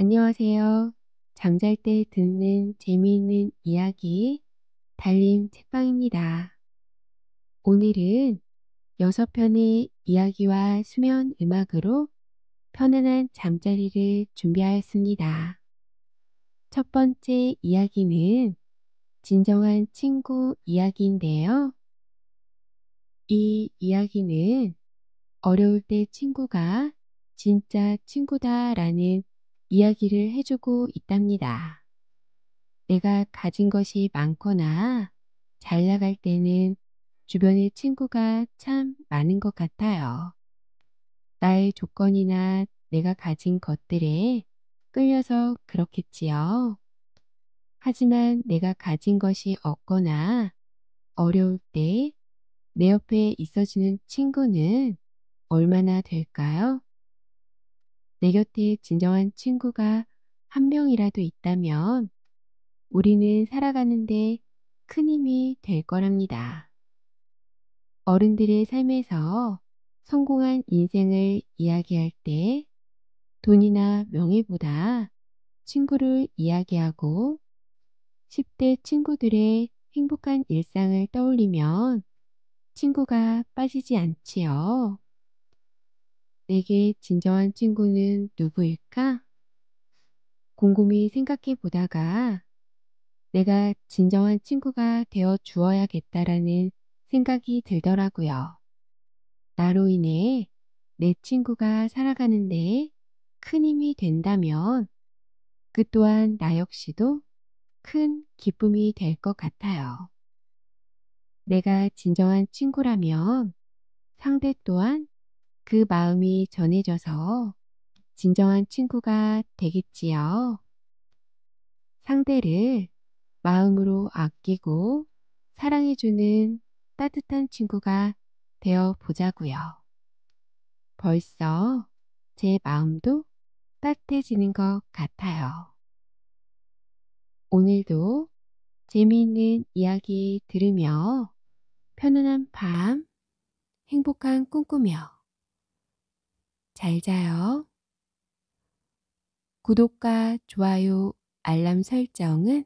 안녕하세요. 잠잘 때 듣는 재미있는 이야기 달림 책방입니다. 오늘은 6편의 이야기와 수면 음악으로 편안한 잠자리를 준비하였습니다. 첫 번째 이야기는 진정한 친구 이야기인데요. 이 이야기는 어려울 때 친구가 진짜 친구다라는 이야기를 해주고 있답니다. 내가 가진 것이 많거나 잘 나갈 때는 주변에 친구가 참 많은 것 같아요. 나의 조건이나 내가 가진 것들에 끌려서 그렇겠지요. 하지만 내가 가진 것이 없거나 어려울 때 내 옆에 있어주는 친구는 얼마나 될까요? 내 곁에 진정한 친구가 한 명이라도 있다면 우리는 살아가는데 큰 힘이 될 거랍니다. 어른들의 삶에서 성공한 인생을 이야기할 때 돈이나 명예보다 친구를 이야기하고 10대 친구들의 행복한 일상을 떠올리면 친구가 빠지지 않지요. 내게 진정한 친구는 누구일까? 곰곰이 생각해 보다가 내가 진정한 친구가 되어 주어야겠다라는 생각이 들더라고요. 나로 인해 내 친구가 살아가는데 큰 힘이 된다면 그 또한 나 역시도 큰 기쁨이 될 것 같아요. 내가 진정한 친구라면 상대 또한 그 마음이 전해져서 진정한 친구가 되겠지요. 상대를 마음으로 아끼고 사랑해주는 따뜻한 친구가 되어 보자고요. 벌써 제 마음도 따뜻해지는 것 같아요. 오늘도 재미있는 이야기 들으며 편안한 밤, 행복한 꿈 꾸며 잘 자요. 구독과 좋아요, 알람 설정은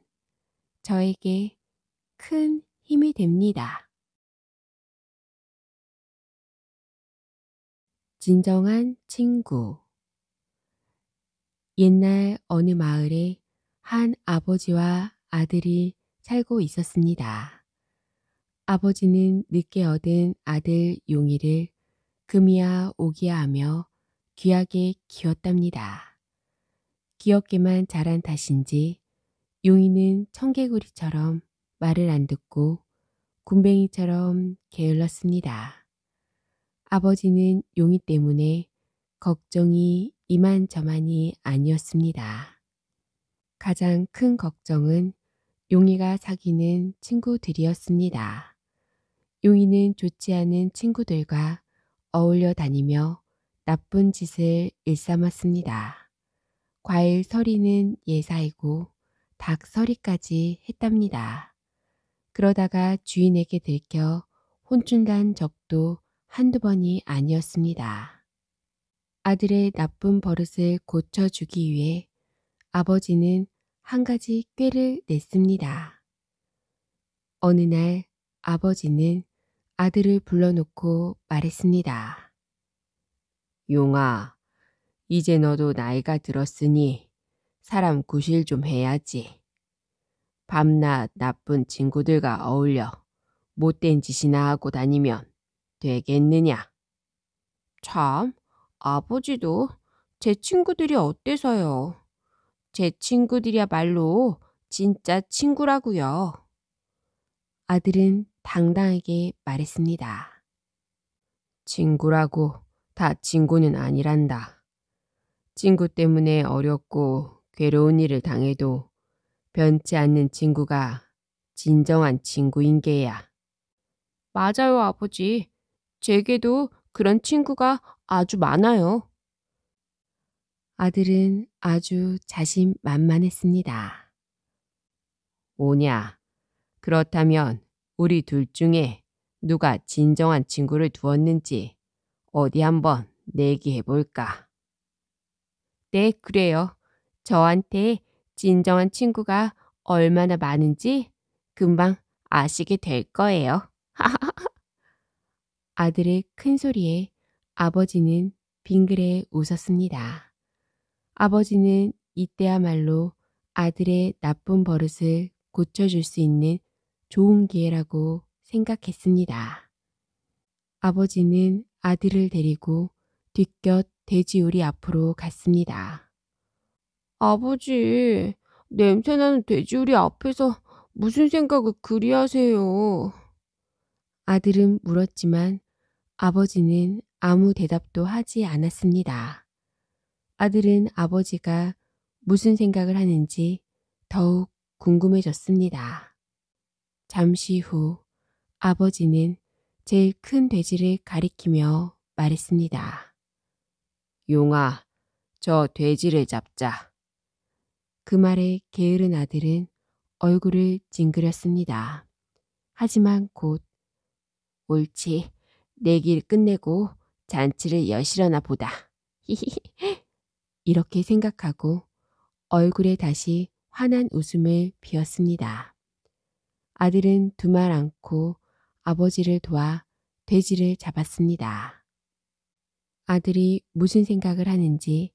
저에게 큰 힘이 됩니다. 진정한 친구. 옛날 어느 마을에 한 아버지와 아들이 살고 있었습니다. 아버지는 늦게 얻은 아들 용이를 금이야 오기야 하며 귀하게 키웠답니다. 귀엽게만 자란 탓인지 용이는 청개구리처럼 말을 안 듣고 굼벵이처럼 게을렀습니다. 아버지는 용이 때문에 걱정이 이만저만이 아니었습니다. 가장 큰 걱정은 용이가 사귀는 친구들이었습니다. 용이는 좋지 않은 친구들과 어울려 다니며 나쁜 짓을 일삼았습니다. 과일 서리는 예사이고 닭 서리까지 했답니다. 그러다가 주인에게 들켜 혼쭐난 적도 한두 번이 아니었습니다. 아들의 나쁜 버릇을 고쳐주기 위해 아버지는 한 가지 꾀를 냈습니다. 어느 날 아버지는 아들을 불러놓고 말했습니다. 용아, 이제 너도 나이가 들었으니 사람 구실 좀 해야지. 밤낮 나쁜 친구들과 어울려 못된 짓이나 하고 다니면 되겠느냐? 참, 아버지도 제 친구들이 어때서요? 제 친구들이야말로 진짜 친구라고요. 아들은 당당하게 말했습니다. 친구라고 다 친구는 아니란다. 친구 때문에 어렵고 괴로운 일을 당해도 변치 않는 친구가 진정한 친구인 게야. 맞아요, 아버지. 제게도 그런 친구가 아주 많아요. 아들은 아주 자신만만했습니다. 오냐, 그렇다면 우리 둘 중에 누가 진정한 친구를 두었는지 어디 한번 내기해 볼까? 네, 그래요. 저한테 진정한 친구가 얼마나 많은지 금방 아시게 될 거예요. 아들의 큰 소리에 아버지는 빙그레 웃었습니다. 아버지는 이때야말로 아들의 나쁜 버릇을 고쳐줄 수 있는 좋은 기회라고 생각했습니다. 아버지는 아들을 데리고 뒷곁 돼지우리 앞으로 갔습니다. 아버지, 냄새나는 돼지우리 앞에서 무슨 생각을 그리 하세요? 아들은 물었지만 아버지는 아무 대답도 하지 않았습니다. 아들은 아버지가 무슨 생각을 하는지 더욱 궁금해졌습니다. 잠시 후 아버지는 제일 큰 돼지를 가리키며 말했습니다. 용아, 저 돼지를 잡자. 그 말에 게으른 아들은 얼굴을 찡그렸습니다. 하지만 곧 옳지, 내길 끝내고 잔치를 여시려나 보다. 이렇게 생각하고 얼굴에 다시 환한 웃음을 피웠습니다. 아들은 두 말 않고 아버지를 도와 돼지를 잡았습니다. 아들이 무슨 생각을 하는지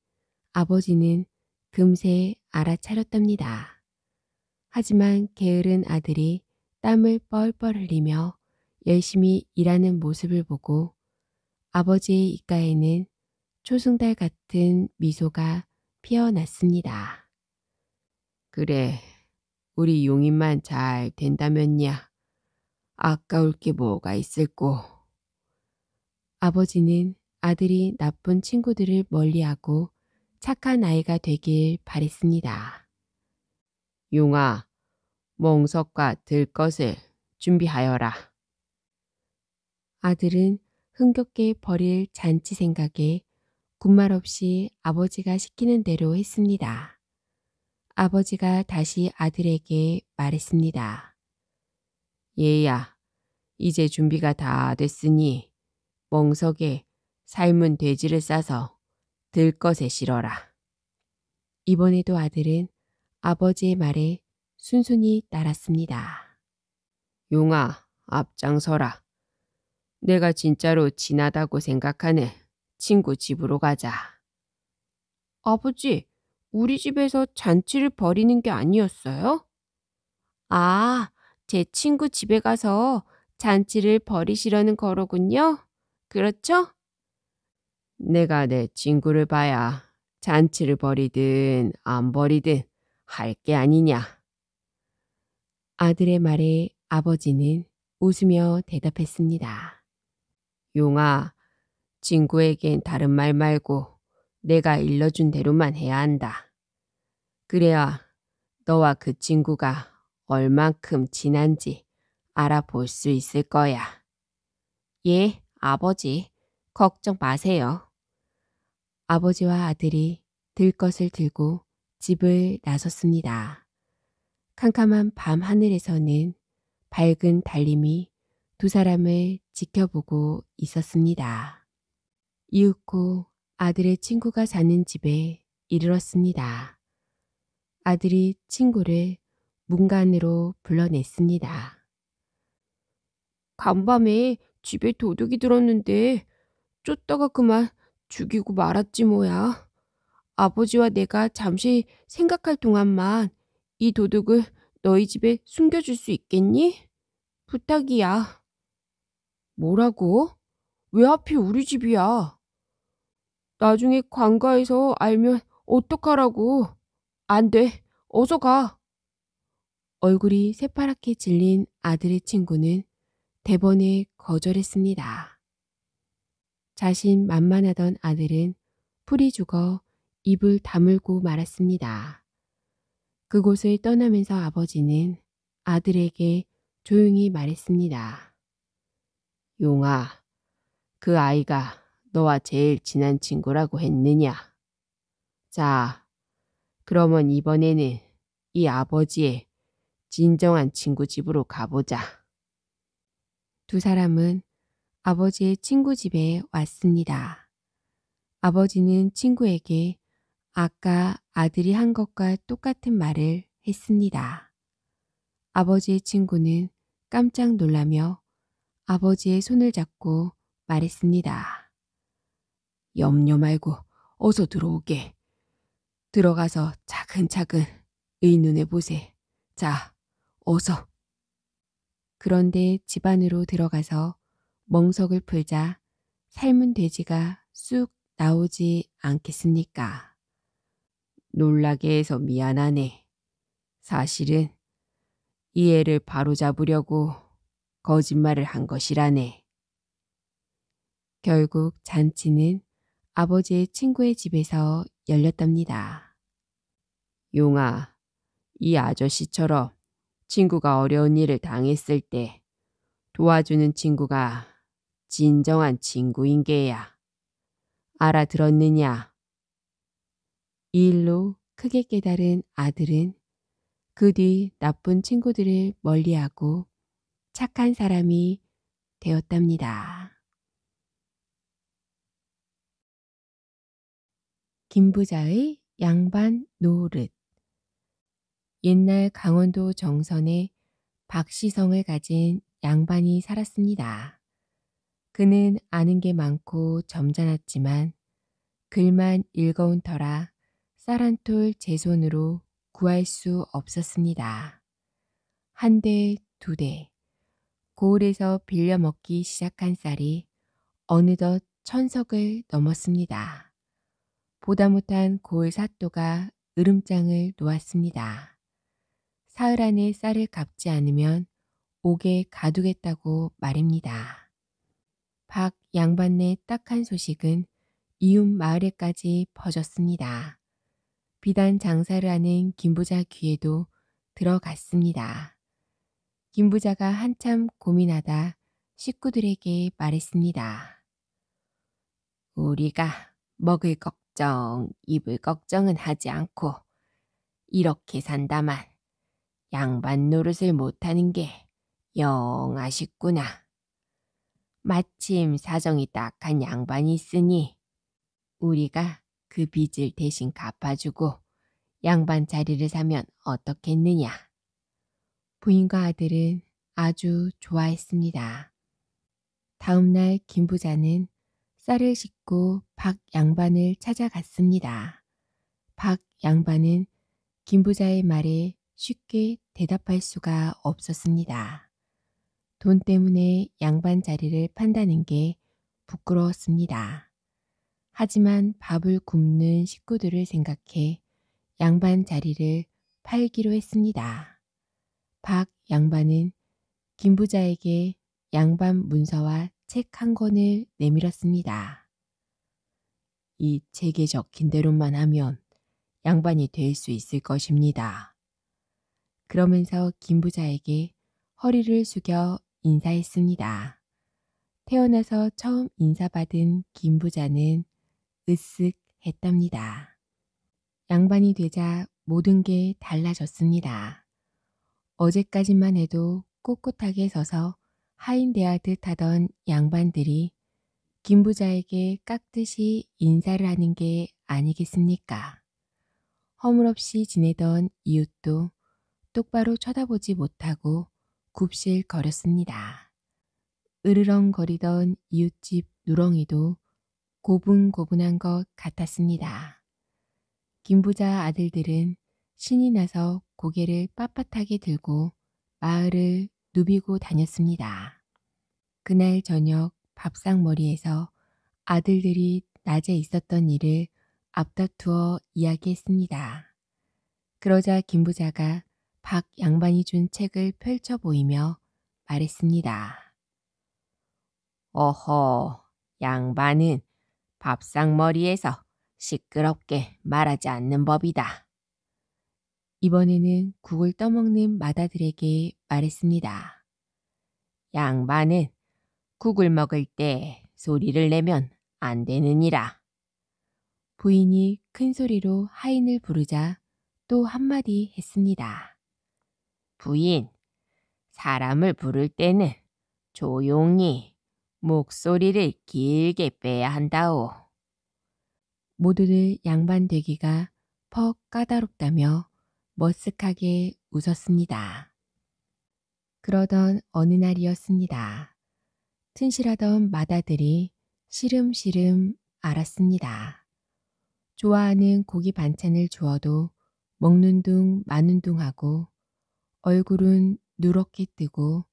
아버지는 금세 알아차렸답니다. 하지만 게으른 아들이 땀을 뻘뻘 흘리며 열심히 일하는 모습을 보고 아버지의 입가에는 초승달 같은 미소가 피어났습니다. 그래, 우리 용인만 잘 된다면야 아까울 게 뭐가 있을꼬. 아버지는 아들이 나쁜 친구들을 멀리하고 착한 아이가 되길 바랬습니다. 용아, 멍석과 들것을 준비하여라. 아들은 흥겹게 벌일 잔치 생각에 군말 없이 아버지가 시키는 대로 했습니다. 아버지가 다시 아들에게 말했습니다. 얘야, 이제 준비가 다 됐으니 멍석에 삶은 돼지를 싸서 들것에 실어라. 이번에도 아들은 아버지의 말에 순순히 따랐습니다. 용아, 앞장서라. 내가 진짜로 진하다고 생각하는 친구 집으로 가자. 아버지, 우리 집에서 잔치를 벌이는 게 아니었어요? 아, 제 친구 집에 가서 잔치를 벌이시려는 거로군요. 그렇죠? 내가 내 친구를 봐야 잔치를 벌이든 안 벌이든 할 게 아니냐. 아들의 말에 아버지는 웃으며 대답했습니다. 용아, 친구에겐 다른 말 말고 내가 일러준 대로만 해야 한다. 그래야 너와 그 친구가 얼만큼 친한지 알아볼 수 있을 거야. 예, 아버지, 걱정 마세요. 아버지와 아들이 들것을 들고 집을 나섰습니다. 캄캄한 밤 하늘에서는 밝은 달림이 두 사람을 지켜보고 있었습니다. 이윽고 아들의 친구가 사는 집에 이르렀습니다. 아들이 친구를 문간으로 불러냈습니다. 간밤에 집에 도둑이 들었는데 쫓다가 그만 죽이고 말았지 뭐야. 아버지와 내가 잠시 생각할 동안만 이 도둑을 너희 집에 숨겨줄 수 있겠니? 부탁이야. 뭐라고? 왜 하필 우리 집이야? 나중에 관가에서 알면 어떡하라고. 안 돼. 어서 가. 얼굴이 새파랗게 질린 아들의 친구는 대번에 거절했습니다. 자신만만하던 아들은 풀이 죽어 입을 다물고 말았습니다. 그곳을 떠나면서 아버지는 아들에게 조용히 말했습니다. 용아, 그 아이가 너와 제일 친한 친구라고 했느냐? 자, 그러면 이번에는 이 아버지의 진정한 친구 집으로 가보자. 두 사람은 아버지의 친구 집에 왔습니다. 아버지는 친구에게 아까 아들이 한 것과 똑같은 말을 했습니다. 아버지의 친구는 깜짝 놀라며 아버지의 손을 잡고 말했습니다. 염려 말고 어서 들어오게. 들어가서 차근차근 의눈에 보세. 자, 어서. 그런데 집 안으로 들어가서 멍석을 풀자 삶은 돼지가 쑥 나오지 않겠습니까? 놀라게 해서 미안하네. 사실은 이 애를 바로잡으려고 거짓말을 한 것이라네. 결국 잔치는 아버지의 친구의 집에서 열렸답니다. 용아, 이 아저씨처럼 친구가 어려운 일을 당했을 때 도와주는 친구가 진정한 친구인 게야. 알아들었느냐? 이 일로 크게 깨달은 아들은 그 뒤 나쁜 친구들을 멀리하고 착한 사람이 되었답니다. 김부자의 양반 노릇. 옛날 강원도 정선에 박시성을 가진 양반이 살았습니다. 그는 아는 게 많고 점잖았지만 글만 읽어온 터라 쌀 한 톨 제 손으로 구할 수 없었습니다. 한 대, 두 대, 고을에서 빌려 먹기 시작한 쌀이 어느덧 1,000석을 넘었습니다. 보다 못한 고을 사또가 으름장을 놓았습니다. 사흘 안에 쌀을 갚지 않으면 옥에 가두겠다고 말입니다. 박 양반네 딱한 소식은 이웃 마을에까지 퍼졌습니다. 비단 장사를 하는 김부자 귀에도 들어갔습니다. 김부자가 한참 고민하다 식구들에게 말했습니다. 우리가 먹을 걱정, 입을 걱정은 하지 않고 이렇게 산다만 양반 노릇을 못하는 게 영 아쉽구나. 마침 사정이 딱한 양반이 있으니 우리가 그 빚을 대신 갚아주고 양반 자리를 사면 어떻겠느냐. 부인과 아들은 아주 좋아했습니다. 다음 날 김부자는 쌀을 싣고 박 양반을 찾아갔습니다. 박 양반은 김부자의 말에 쉽게 대답할 수가 없었습니다. 돈 때문에 양반 자리를 판다는 게 부끄러웠습니다. 하지만 밥을 굶는 식구들을 생각해 양반 자리를 팔기로 했습니다. 박 양반은 김부자에게 양반 문서와 책 한 권을 내밀었습니다. 이 책에 적힌 대로만 하면 양반이 될 수 있을 것입니다. 그러면서 김부자에게 허리를 숙여 인사했습니다. 태어나서 처음 인사받은 김부자는 으쓱했답니다. 양반이 되자 모든 게 달라졌습니다. 어제까지만 해도 꼿꼿하게 서서 하인대하듯 하던 양반들이 김부자에게 깍듯이 인사를 하는 게 아니겠습니까? 허물없이 지내던 이웃도 똑바로 쳐다보지 못하고 굽실거렸습니다. 으르렁거리던 이웃집 누렁이도 고분고분한 것 같았습니다. 김부자 아들들은 신이 나서 고개를 빳빳하게 들고 마을을 누비고 다녔습니다. 그날 저녁 밥상머리에서 아들들이 낮에 있었던 일을 앞다투어 이야기했습니다. 그러자 김부자가 박 양반이 준 책을 펼쳐 보이며 말했습니다. 어허, 양반은 밥상머리에서 시끄럽게 말하지 않는 법이다. 이번에는 국을 떠먹는 맏아들에게 말했습니다. 양반은 국을 먹을 때 소리를 내면 안 되느니라. 부인이 큰 소리로 하인을 부르자 또 한마디 했습니다. 부인, 사람을 부를 때는 조용히 목소리를 길게 빼야 한다오. 모두들 양반 되기가 퍽 까다롭다며 머쓱하게 웃었습니다. 그러던 어느 날이었습니다. 튼실하던 마다들이 시름시름 앓았습니다. 좋아하는 고기 반찬을 주어도 먹는 둥 마는 둥 하고 얼굴은 누렇게 뜨고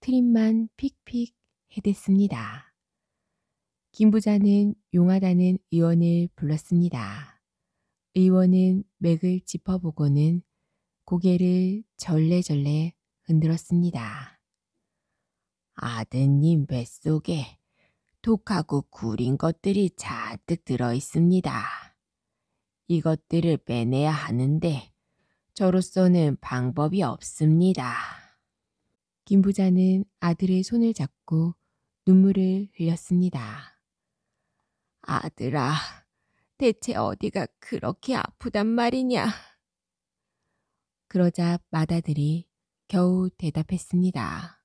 트림만 픽픽 해댔습니다. 김 부자는 용하다는 의원을 불렀습니다. 의원은 맥을 짚어보고는 고개를 절레절레 흔들었습니다. 아드님 뱃속에 독하고 구린 것들이 잔뜩 들어있습니다. 이것들을 빼내야 하는데 저로서는 방법이 없습니다. 김 부자는 아들의 손을 잡고 눈물을 흘렸습니다. 아들아, 대체 어디가 그렇게 아프단 말이냐? 그러자 맏아들이 겨우 대답했습니다.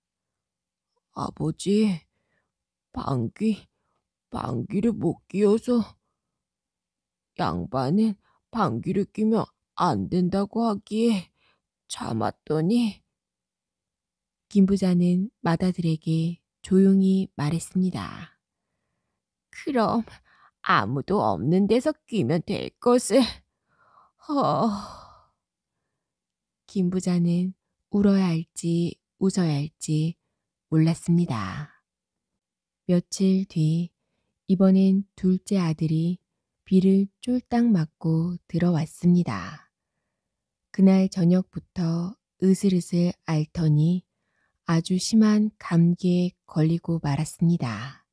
아버지, 방귀를 못 뀌어서. 양반은 방귀를 뀌면 안 된다고 하기에 참았더니. 김 부자는 맏아들에게 조용히 말했습니다. 그럼 아무도 없는 데서 뀌면 될 것을. 김 부자는 울어야 할지 웃어야 할지 몰랐습니다. 며칠 뒤 이번엔 둘째 아들이 비를 쫄딱 맞고 들어왔습니다. 그날 저녁부터 으슬으슬 앓더니 아주 심한 감기에 걸리고 말았습니다.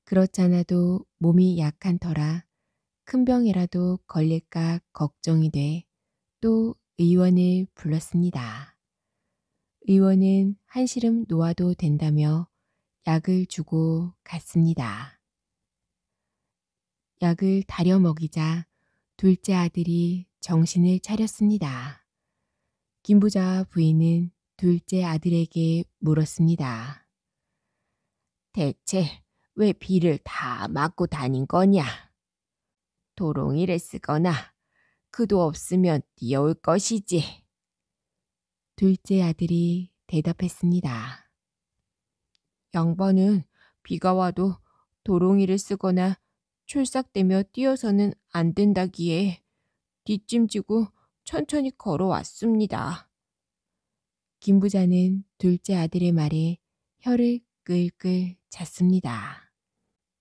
그렇잖아도 몸이 약한 터라 큰 병이라도 걸릴까 걱정이 돼 또 의원을 불렀습니다. 의원은 한시름 놓아도 된다며 약을 주고 갔습니다. 약을 다려 먹이자 둘째 아들이 정신을 차렸습니다. 김 부자와 부인은 둘째 아들에게 물었습니다. 대체 왜 비를 다 맞고 다닌 거냐? 도롱이를 쓰거나 그도 없으면 뛰어올 것이지. 둘째 아들이 대답했습니다. 양반은 비가 와도 도롱이를 쓰거나 출삭되며 뛰어서는 안 된다기에 뒷짐지고 천천히 걸어왔습니다. 김 부자는 둘째 아들의 말에 혀를 끌끌 찼습니다.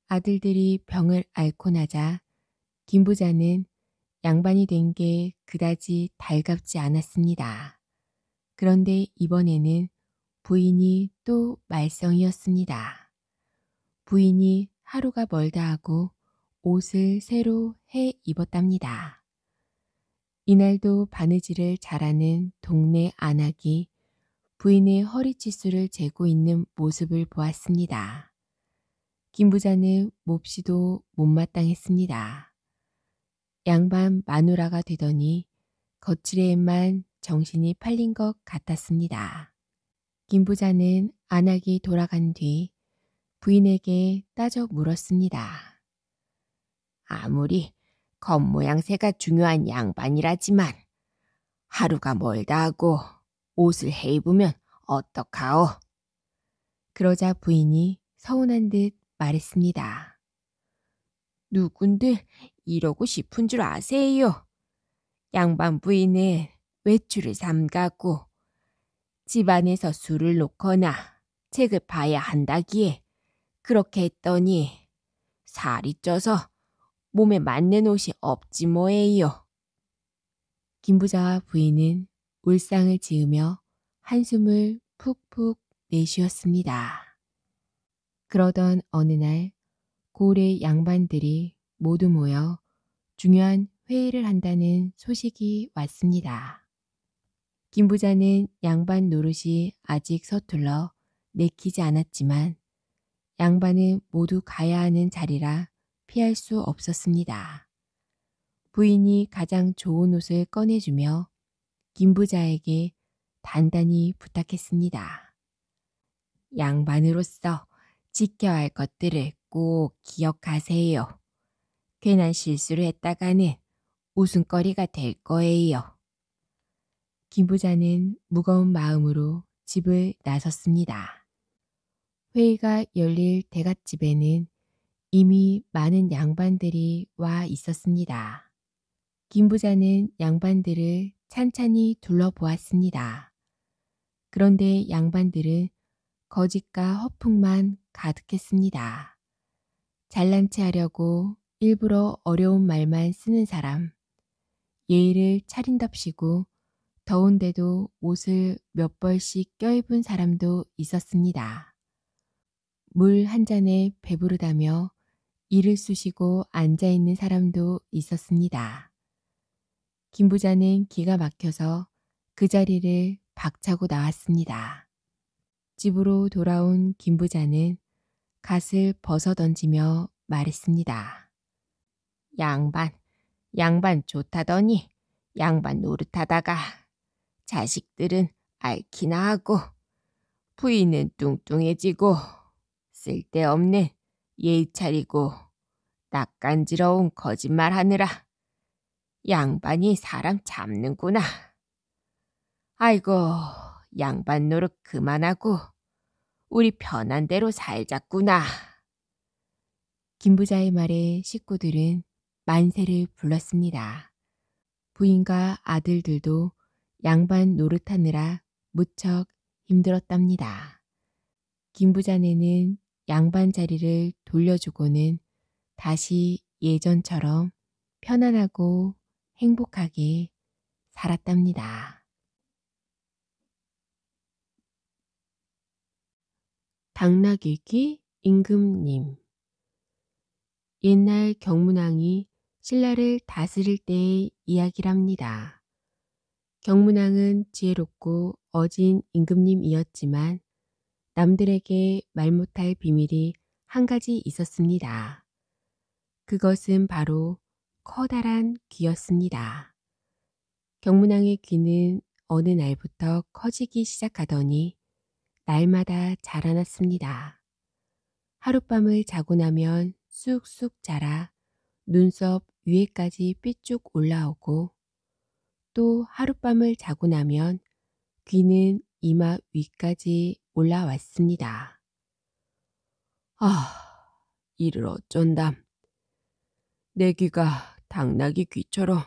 아들들이 병을 앓고 나자 김 부자는 양반이 된 게 그다지 달갑지 않았습니다. 그런데 이번에는 부인이 또 말썽이었습니다. 부인이 하루가 멀다 하고 옷을 새로 해 입었답니다. 이날도 바느질을 잘하는 동네 안악이 부인의 허리치수를 재고 있는 모습을 보았습니다. 김 부자는 몹시도 못마땅했습니다. 양반 마누라가 되더니 거칠에만 정신이 팔린 것 같았습니다. 김 부자는 안악이 돌아간 뒤 부인에게 따져 물었습니다. 아무리 겉모양새가 중요한 양반이라지만 하루가 멀다 하고 옷을 해 입으면 어떡하오? 그러자 부인이 서운한 듯 말했습니다. 누군들 이러고 싶은 줄 아세요? 양반 부인은 외출을 삼가고 집안에서 술을 놓거나 책을 봐야 한다기에 그렇게 했더니 살이 쪄서 몸에 맞는 옷이 없지 뭐예요. 김 부자와 부인은 울상을 지으며 한숨을 푹푹 내쉬었습니다. 그러던 어느 날 고을의 양반들이 모두 모여 중요한 회의를 한다는 소식이 왔습니다. 김 부자는 양반 노릇이 아직 서툴러 내키지 않았지만 양반은 모두 가야 하는 자리라 피할 수 없었습니다. 부인이 가장 좋은 옷을 꺼내주며 김 부자에게 단단히 부탁했습니다. 양반으로서 지켜야 할 것들을 꼭 기억하세요. 괜한 실수를 했다가는 웃음거리가 될 거예요. 김 부자는 무거운 마음으로 집을 나섰습니다. 회의가 열릴 대갓집에는 이미 많은 양반들이 와 있었습니다. 김 부자는 양반들을 찬찬히 둘러보았습니다. 그런데 양반들은 거짓과 허풍만 가득했습니다. 잘난 체 하려고 일부러 어려운 말만 쓰는 사람, 예의를 차린답시고 더운데도 옷을 몇 벌씩 껴입은 사람도 있었습니다. 물 한 잔에 배부르다며 이를 쑤시고 앉아있는 사람도 있었습니다. 김 부자는 기가 막혀서 그 자리를 박차고 나왔습니다. 집으로 돌아온 김 부자는 갓을 벗어던지며 말했습니다. 양반 좋다더니 양반 노릇하다가 자식들은 앓기나 하고 부인은 뚱뚱해지고 쓸데없는 예의 차리고 낯간지러운 거짓말 하느라 양반이 사람 잡는구나. 아이고, 양반 노릇 그만하고 우리 편한 대로 살자꾸나. 김 부자의 말에 식구들은 만세를 불렀습니다. 부인과 아들들도 양반 노릇하느라 무척 힘들었답니다. 김 부자네는 양반 자리를 돌려주고는 다시 예전처럼 편안하고 행복하게 살았답니다. 당나귀 임금님. 옛날 경문왕이 신라를 다스릴 때의 이야기랍니다. 경문왕은 지혜롭고 어진 임금님이었지만 남들에게 말 못할 비밀이 한 가지 있었습니다. 그것은 바로 커다란 귀였습니다. 경문왕의 귀는 어느 날부터 커지기 시작하더니 날마다 자라났습니다. 하룻밤을 자고 나면 쑥쑥 자라 눈썹 위에까지 삐쭉 올라오고 또 하룻밤을 자고 나면 귀는 이마 위까지 올라왔습니다. 이를 어쩐담. 내 귀가 당나귀 귀처럼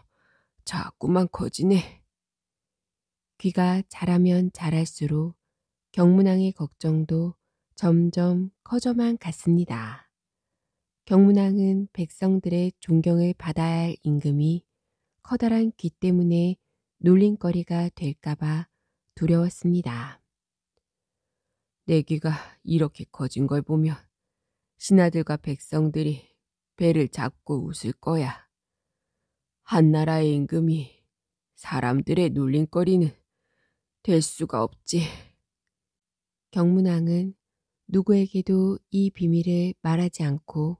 자꾸만 커지네. 귀가 자라면 자랄수록 경문왕의 걱정도 점점 커져만 갔습니다. 경문왕은 백성들의 존경을 받아야 할 임금이 커다란 귀 때문에 놀림거리가 될까봐 두려웠습니다. 내 귀가 이렇게 커진 걸 보면 신하들과 백성들이 배를 잡고 웃을 거야. 한나라의 임금이 사람들의 놀림거리는 될 수가 없지. 경문왕은 누구에게도 이 비밀을 말하지 않고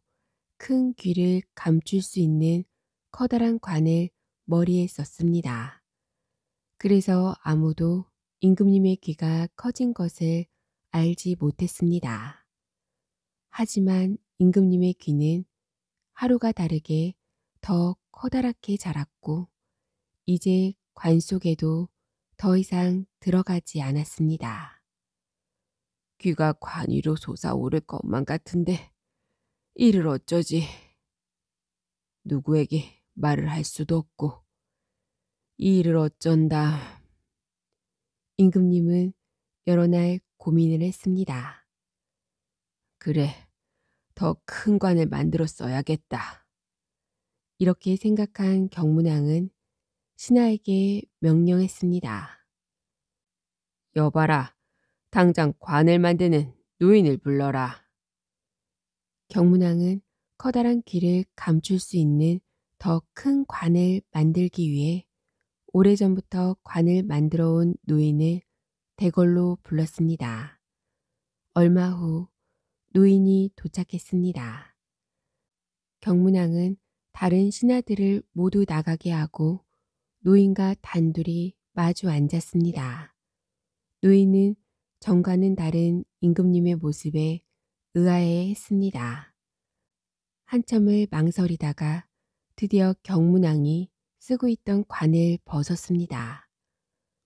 큰 귀를 감출 수 있는 커다란 관을 머리에 썼습니다. 그래서 아무도 임금님의 귀가 커진 것을 알지 못했습니다. 하지만 임금님의 귀는 하루가 다르게 더 커다랗게 자랐고 이제 관 속에도 더 이상 들어가지 않았습니다. 귀가 관 위로 솟아오를 것만 같은데 이를 어쩌지? 누구에게 말을 할 수도 없고 이 일을 어쩐다. 임금님은 여러 날 고민을 했습니다. 그래, 더 큰 관을 만들어 써야겠다. 이렇게 생각한 경문왕은 신하에게 명령했습니다. 여봐라, 당장 관을 만드는 노인을 불러라. 경문왕은 커다란 귀를 감출 수 있는 더 큰 관을 만들기 위해 오래전부터 관을 만들어 온 노인을 대걸로 불렀습니다. 얼마 후 노인이 도착했습니다. 경문왕은 다른 신하들을 모두 나가게 하고 노인과 단둘이 마주 앉았습니다. 노인은 전과는 다른 임금님의 모습에 의아해 했습니다. 한참을 망설이다가 드디어 경문왕이 쓰고 있던 관을 벗었습니다.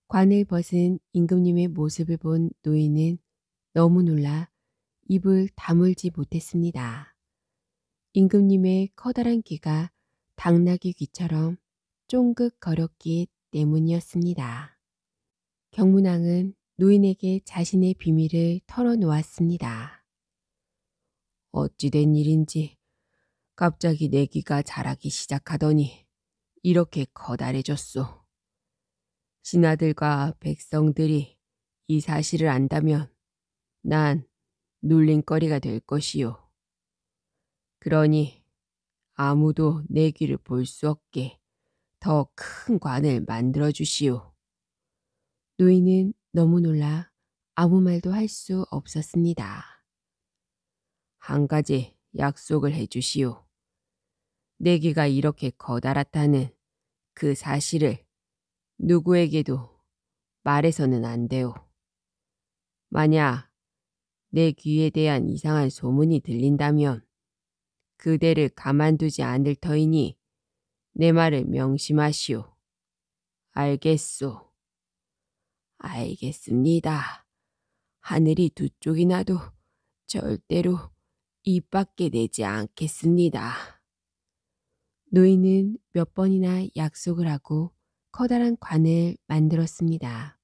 관을 벗은 임금님의 모습을 본 노인은 너무 놀라 입을 다물지 못했습니다. 임금님의 커다란 귀가 당나귀 귀처럼 쫑긋거렸기 때문이었습니다. 경문왕은 노인에게 자신의 비밀을 털어놓았습니다. 어찌된 일인지 갑자기 내 귀가 자라기 시작하더니 이렇게 커다래졌소. 신하들과 백성들이 이 사실을 안다면 난 놀림거리가 될 것이요. 그러니 아무도 내 귀를 볼 수 없게 더 큰 관을 만들어 주시오. 노인은 너무 놀라 아무 말도 할 수 없었습니다. 한 가지 약속을 해 주시오. 내 귀가 이렇게 커다랗다는 그 사실을 누구에게도 말해서는 안 돼요. 만약 내 귀에 대한 이상한 소문이 들린다면 그대를 가만두지 않을 터이니 내 말을 명심하시오. 알겠소. 알겠습니다. 하늘이 두 쪽이 나도 절대로 입 밖에 내지 않겠습니다. 노인은 몇 번이나 약속을 하고 커다란 관을 만들었습니다.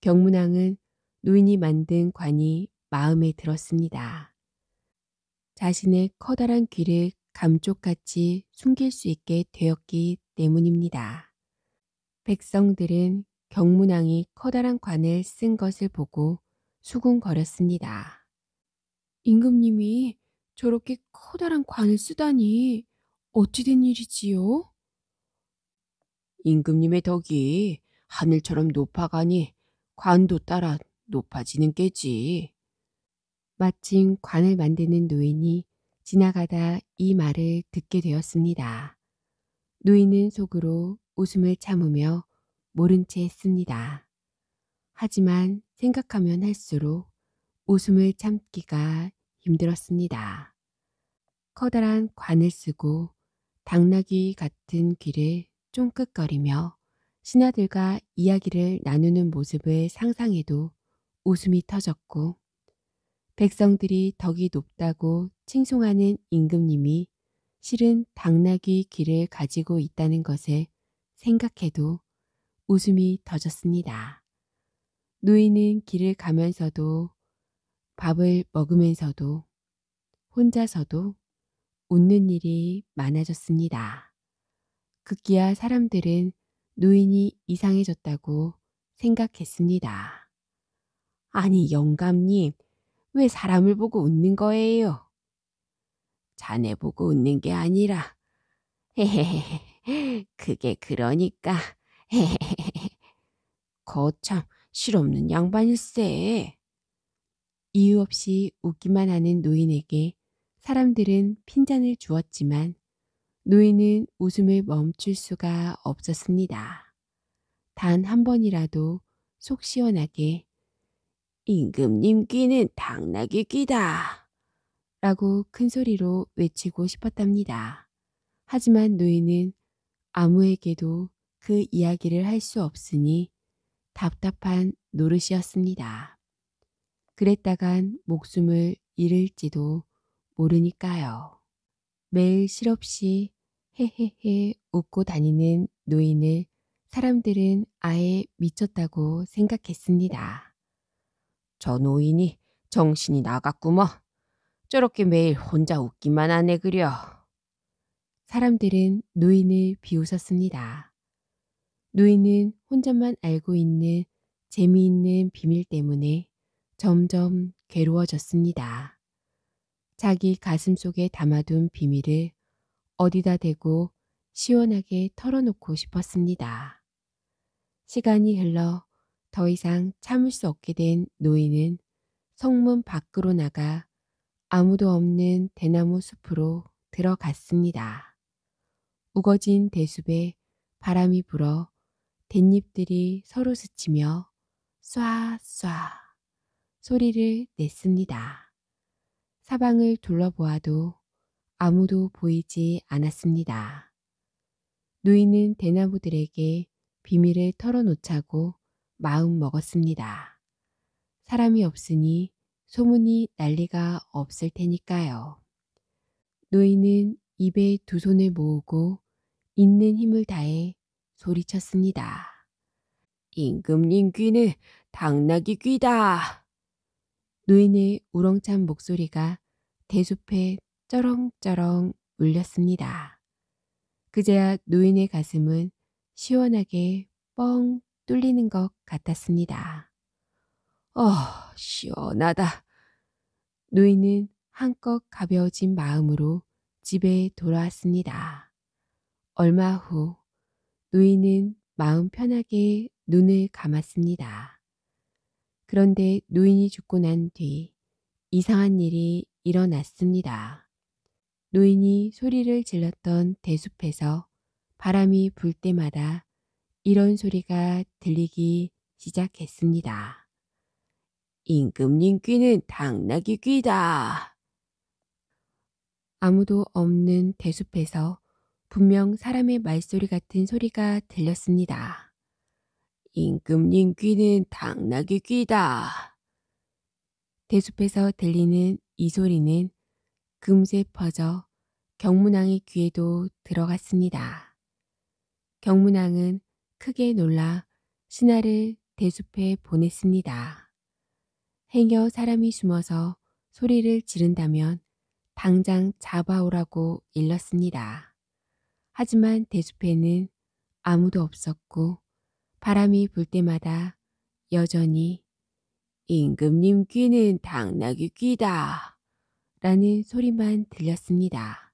경문왕은 노인이 만든 관이 마음에 들었습니다. 자신의 커다란 귀를 감쪽같이 숨길 수 있게 되었기 때문입니다. 백성들은 경문왕이 커다란 관을 쓴 것을 보고 수군거렸습니다. 임금님이 저렇게 커다란 관을 쓰다니 어찌된 일이지요? 임금님의 덕이 하늘처럼 높아가니 관도 따라 높아지는 게지. 마침 관을 만드는 노인이 지나가다 이 말을 듣게 되었습니다. 노인은 속으로 웃음을 참으며 모른 채 했습니다. 하지만 생각하면 할수록 웃음을 참기가 힘들었습니다. 커다란 관을 쓰고 당나귀 같은 귀를 쫑긋거리며 신하들과 이야기를 나누는 모습을 상상해도 웃음이 터졌고 백성들이 덕이 높다고 칭송하는 임금님이 실은 당나귀 귀를 가지고 있다는 것을 생각해도 웃음이 터졌습니다. 노인은 길을 가면서도 밥을 먹으면서도 혼자서도 웃는 일이 많아졌습니다. 급기야 사람들은 노인이 이상해졌다고 생각했습니다. 아니 영감님, 왜 사람을 보고 웃는 거예요? 자네 보고 웃는 게 아니라 헤헤헤 그게 그러니까 헤헤헤 거참 실없는 양반일세. 이유 없이 웃기만 하는 노인에게 사람들은 핀잔을 주었지만 노인은 웃음을 멈출 수가 없었습니다. 단 한 번이라도 속 시원하게 임금님 귀는 당나귀 귀다 라고 큰 소리로 외치고 싶었답니다. 하지만 노인은 아무에게도 그 이야기를 할 수 없으니 답답한 노릇이었습니다. 그랬다간 목숨을 잃을지도 모르니까요. 매일 실없이 헤헤헤 웃고 다니는 노인을 사람들은 아예 미쳤다고 생각했습니다. 저 노인이 정신이 나갔구먼. 저렇게 매일 혼자 웃기만 하네 그려. 사람들은 노인을 비웃었습니다. 노인은 혼자만 알고 있는 재미있는 비밀 때문에 점점 괴로워졌습니다. 자기 가슴 속에 담아둔 비밀을 어디다 대고 시원하게 털어놓고 싶었습니다. 시간이 흘러 더 이상 참을 수 없게 된 노인은 성문 밖으로 나가 아무도 없는 대나무 숲으로 들어갔습니다. 우거진 대숲에 바람이 불어 댄잎들이 서로 스치며 쏴쏴 소리를 냈습니다. 사방을 둘러보아도 아무도 보이지 않았습니다. 노인은 대나무들에게 비밀을 털어놓자고 마음 먹었습니다. 사람이 없으니 소문이 날 리가 없을 테니까요. 노인은 입에 두 손을 모으고 있는 힘을 다해 소리쳤습니다. 임금님 귀는 당나귀 귀다. 노인의 우렁찬 목소리가 대숲에 쩌렁쩌렁 울렸습니다. 그제야 노인의 가슴은 시원하게 뻥 뚫리는 것 같았습니다. 시원하다. 노인은 한껏 가벼워진 마음으로 집에 돌아왔습니다. 얼마 후 노인은 마음 편하게 눈을 감았습니다. 그런데 노인이 죽고 난 뒤 이상한 일이 일어났습니다. 노인이 소리를 질렀던 대숲에서 바람이 불 때마다 이런 소리가 들리기 시작했습니다. 임금님 귀는 당나귀 귀다. 아무도 없는 대숲에서 분명 사람의 말소리 같은 소리가 들렸습니다. 임금님 귀는 당나귀 귀다. 대숲에서 들리는 이 소리는 금세 퍼져 경문왕의 귀에도 들어갔습니다. 경문왕은 크게 놀라 신하를 대숲에 보냈습니다. 행여 사람이 숨어서 소리를 지른다면 당장 잡아오라고 일렀습니다. 하지만 대숲에는 아무도 없었고 바람이 불 때마다 여전히 임금님 귀는 당나귀 귀다 라는 소리만 들렸습니다.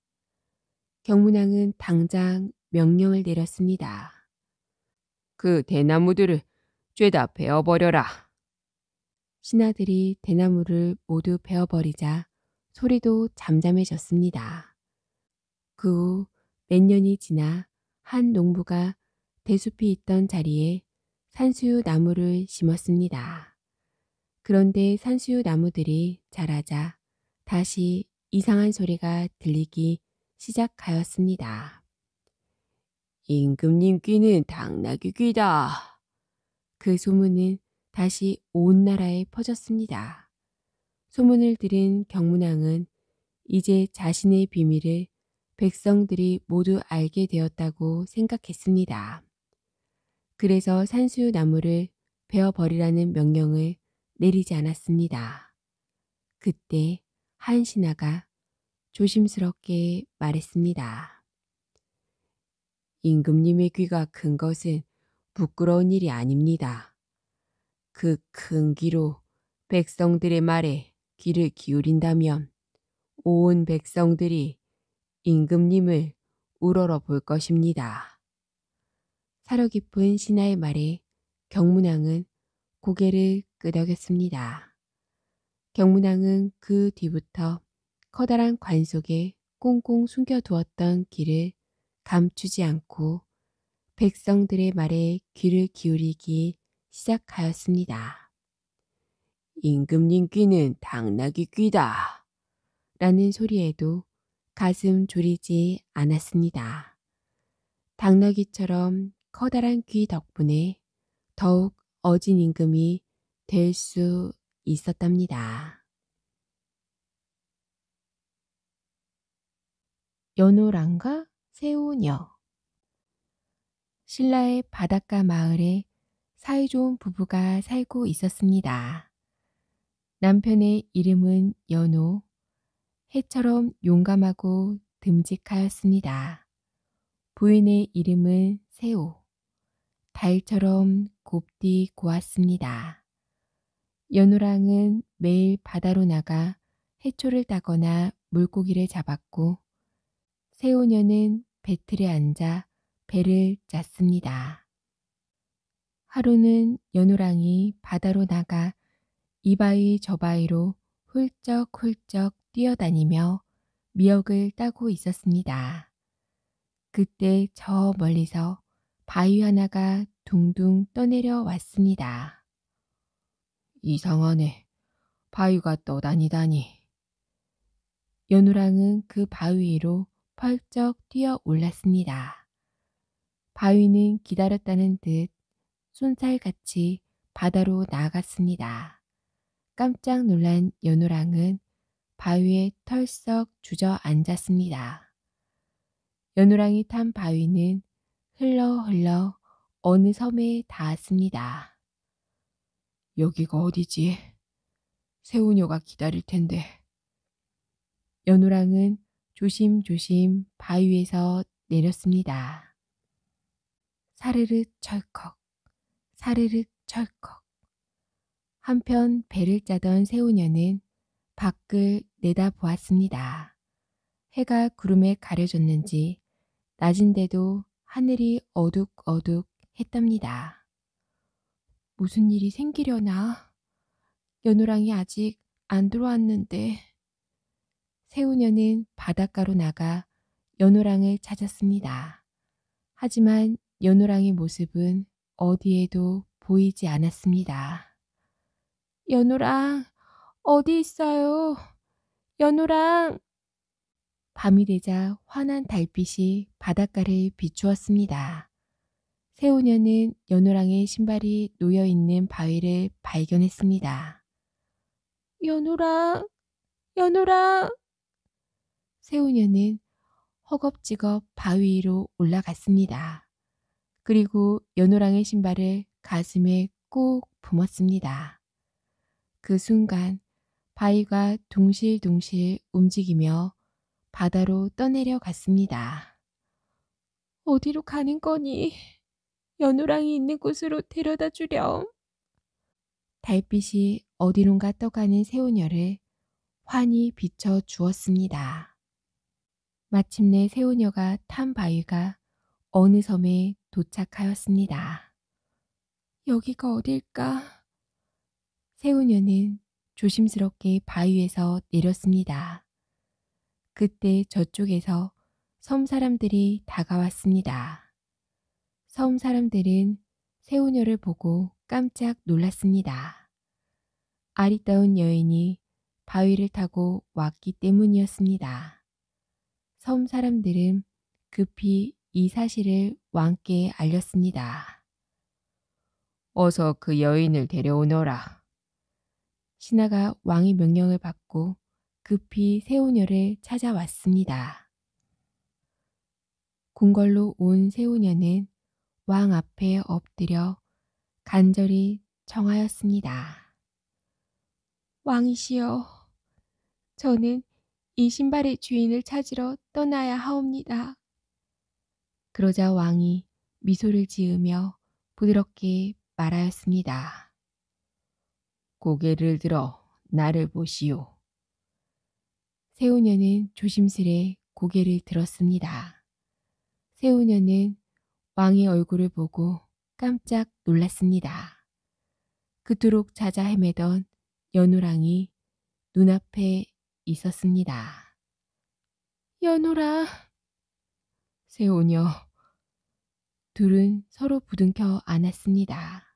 경문왕은 당장 명령을 내렸습니다. 그 대나무들을 죄다 베어버려라. 신하들이 대나무를 모두 베어버리자 소리도 잠잠해졌습니다. 그 후 몇 년이 지나 한 농부가 대숲이 있던 자리에 산수유 나무를 심었습니다. 그런데 산수유 나무들이 자라자 다시 이상한 소리가 들리기 시작하였습니다. 임금님 귀는 당나귀 귀다. 그 소문은 다시 온 나라에 퍼졌습니다. 소문을 들은 경문왕은 이제 자신의 비밀을 백성들이 모두 알게 되었다고 생각했습니다. 그래서 산수유 나무를 베어버리라는 명령을 내리지 않았습니다. 그때 한 신하가 조심스럽게 말했습니다. 임금님의 귀가 큰 것은 부끄러운 일이 아닙니다. 그 큰 귀로 백성들의 말에 귀를 기울인다면 온 백성들이 임금님을 우러러 볼 것입니다. 사려 깊은 신하의 말에 경문왕은 고개를 끄덕였습니다. 경문왕은 그 뒤부터 커다란 관 속에 꽁꽁 숨겨두었던 귀를 감추지 않고 백성들의 말에 귀를 기울이기 시작하였습니다. 임금님 귀는 당나귀 귀다. 라는 소리에도 가슴 졸이지 않았습니다. 당나귀처럼 커다란 귀 덕분에 더욱 어진 임금이 될 수 있었답니다. 연호랑과 새우녀. 신라의 바닷가 마을에 사이좋은 부부가 살고 있었습니다. 남편의 이름은 연호, 해처럼 용감하고 듬직하였습니다. 부인의 이름은 새우, 달처럼 곱디 고왔습니다. 연호랑은 매일 바다로 나가 해초를 따거나 물고기를 잡았고 새우녀는 배틀에 앉아 배를 짰습니다. 하루는 연호랑이 바다로 나가 이 바위 저 바위로 훌쩍훌쩍 뛰어다니며 미역을 따고 있었습니다. 그때 저 멀리서 바위 하나가 둥둥 떠내려 왔습니다. 이상하네. 바위가 떠다니다니. 연호랑은 그 바위 위로 펄쩍 뛰어 올랐습니다. 바위는 기다렸다는 듯 쏜살같이 바다로 나아갔습니다. 깜짝 놀란 연호랑은 바위에 털썩 주저앉았습니다. 연호랑이 탄 바위는 흘러 어느 섬에 닿았습니다. 여기가 어디지? 새우녀가 기다릴 텐데. 연호랑은 조심조심 바위에서 내렸습니다. 사르르 철컥, 사르르 철컥. 한편 배를 짜던 새우녀는 밖을 내다보았습니다. 해가 구름에 가려졌는지 낮인데도 하늘이 어둑어둑 했답니다. 무슨 일이 생기려나? 연호랑이 아직 안 들어왔는데. 새우녀는 바닷가로 나가 연호랑을 찾았습니다. 하지만 연호랑의 모습은 어디에도 보이지 않았습니다. 연호랑, 어디 있어요? 연호랑! 밤이 되자 환한 달빛이 바닷가를 비추었습니다. 새우녀는 연호랑의 신발이 놓여있는 바위를 발견했습니다. 연호랑, 연호랑! 새우녀는 허겁지겁 바위 위로 올라갔습니다. 그리고 연호랑의 신발을 가슴에 꼭 품었습니다. 그 순간 바위가 둥실둥실 움직이며 바다로 떠내려 갔습니다. 어디로 가는 거니? 연호랑이 있는 곳으로 데려다 주렴. 달빛이 어디론가 떠가는 새우녀를 환히 비춰 주었습니다. 마침내 새우녀가 탄 바위가 어느 섬에 도착하였습니다. 여기가 어딜까? 새우녀는 조심스럽게 바위에서 내렸습니다. 그때 저쪽에서 섬 사람들이 다가왔습니다. 섬 사람들은 새우녀를 보고 깜짝 놀랐습니다. 아리따운 여인이 바위를 타고 왔기 때문이었습니다. 섬 사람들은 급히 이 사실을 왕께 알렸습니다. 어서 그 여인을 데려오너라. 신하가 왕의 명령을 받고 급히 새우녀를 찾아왔습니다. 궁궐로 온 새우녀는 왕 앞에 엎드려 간절히 청하였습니다. 왕이시여, 저는 이 신발의 주인을 찾으러 떠나야 하옵니다. 그러자 왕이 미소를 지으며 부드럽게 말하였습니다. 고개를 들어 나를 보시오. 새우녀는 조심스레 고개를 들었습니다. 새우녀는 왕의 얼굴을 보고 깜짝 놀랐습니다. 그토록 찾아 헤매던 연호랑이 눈앞에 있었습니다. 연호랑! 새우녀. 둘은 서로 부둥켜 안았습니다.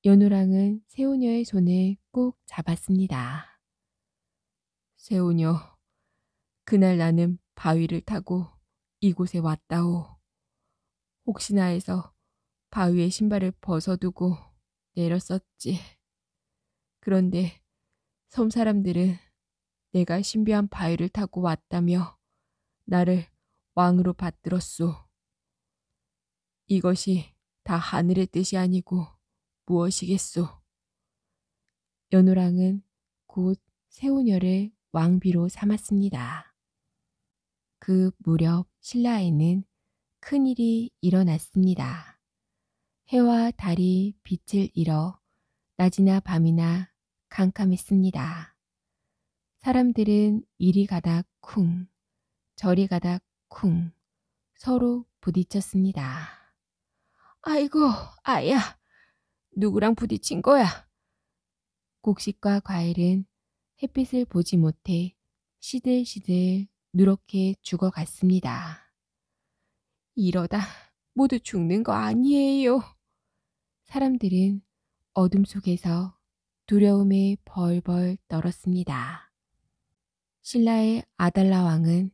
연호랑은 새우녀의 손을 꼭 잡았습니다. 새우녀, 그날 나는 바위를 타고 이곳에 왔다오. 혹시나 해서 바위에 신발을 벗어두고 내렸었지. 그런데 섬 사람들은 내가 신비한 바위를 타고 왔다며 나를 왕으로 받들었소. 이것이 다 하늘의 뜻이 아니고 무엇이겠소. 연호랑은 곧 새우녀를 왕비로 삼았습니다. 그 무렵 신라에는 큰일이 일어났습니다. 해와 달이 빛을 잃어 낮이나 밤이나 캄캄했습니다. 사람들은 이리 가다 쿵, 저리 가다 쿵 서로 부딪혔습니다. 아이고, 아야, 누구랑 부딪힌 거야? 곡식과 과일은 햇빛을 보지 못해 시들시들 누렇게 죽어갔습니다. 이러다 모두 죽는 거 아니에요. 사람들은 어둠 속에서 두려움에 벌벌 떨었습니다. 신라의 아달라 왕은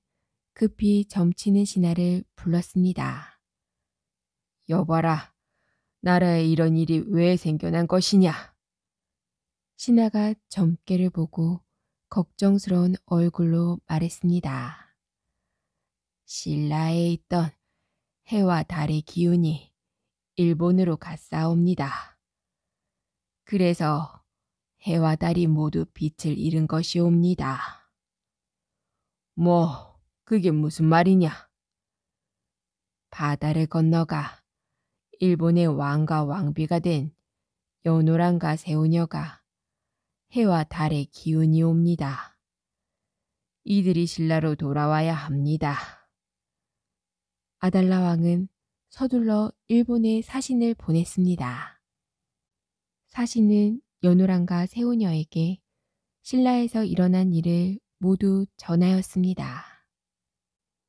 급히 점치는 신하를 불렀습니다. 여봐라, 나라에 이런 일이 왜 생겨난 것이냐? 신하가 점괘를 보고 걱정스러운 얼굴로 말했습니다. 신라에 있던 해와 달의 기운이 일본으로 갔사옵니다. 그래서 해와 달이 모두 빛을 잃은 것이옵니다. 뭐, 그게 무슨 말이냐? 바다를 건너가 일본의 왕과 왕비가 된 연호랑과 세우녀가 해와 달의 기운이 옵니다. 이들이 신라로 돌아와야 합니다. 아달라 왕은 서둘러 일본에 사신을 보냈습니다. 사신은 연호랑과 세우녀에게 신라에서 일어난 일을 모두 전하였습니다.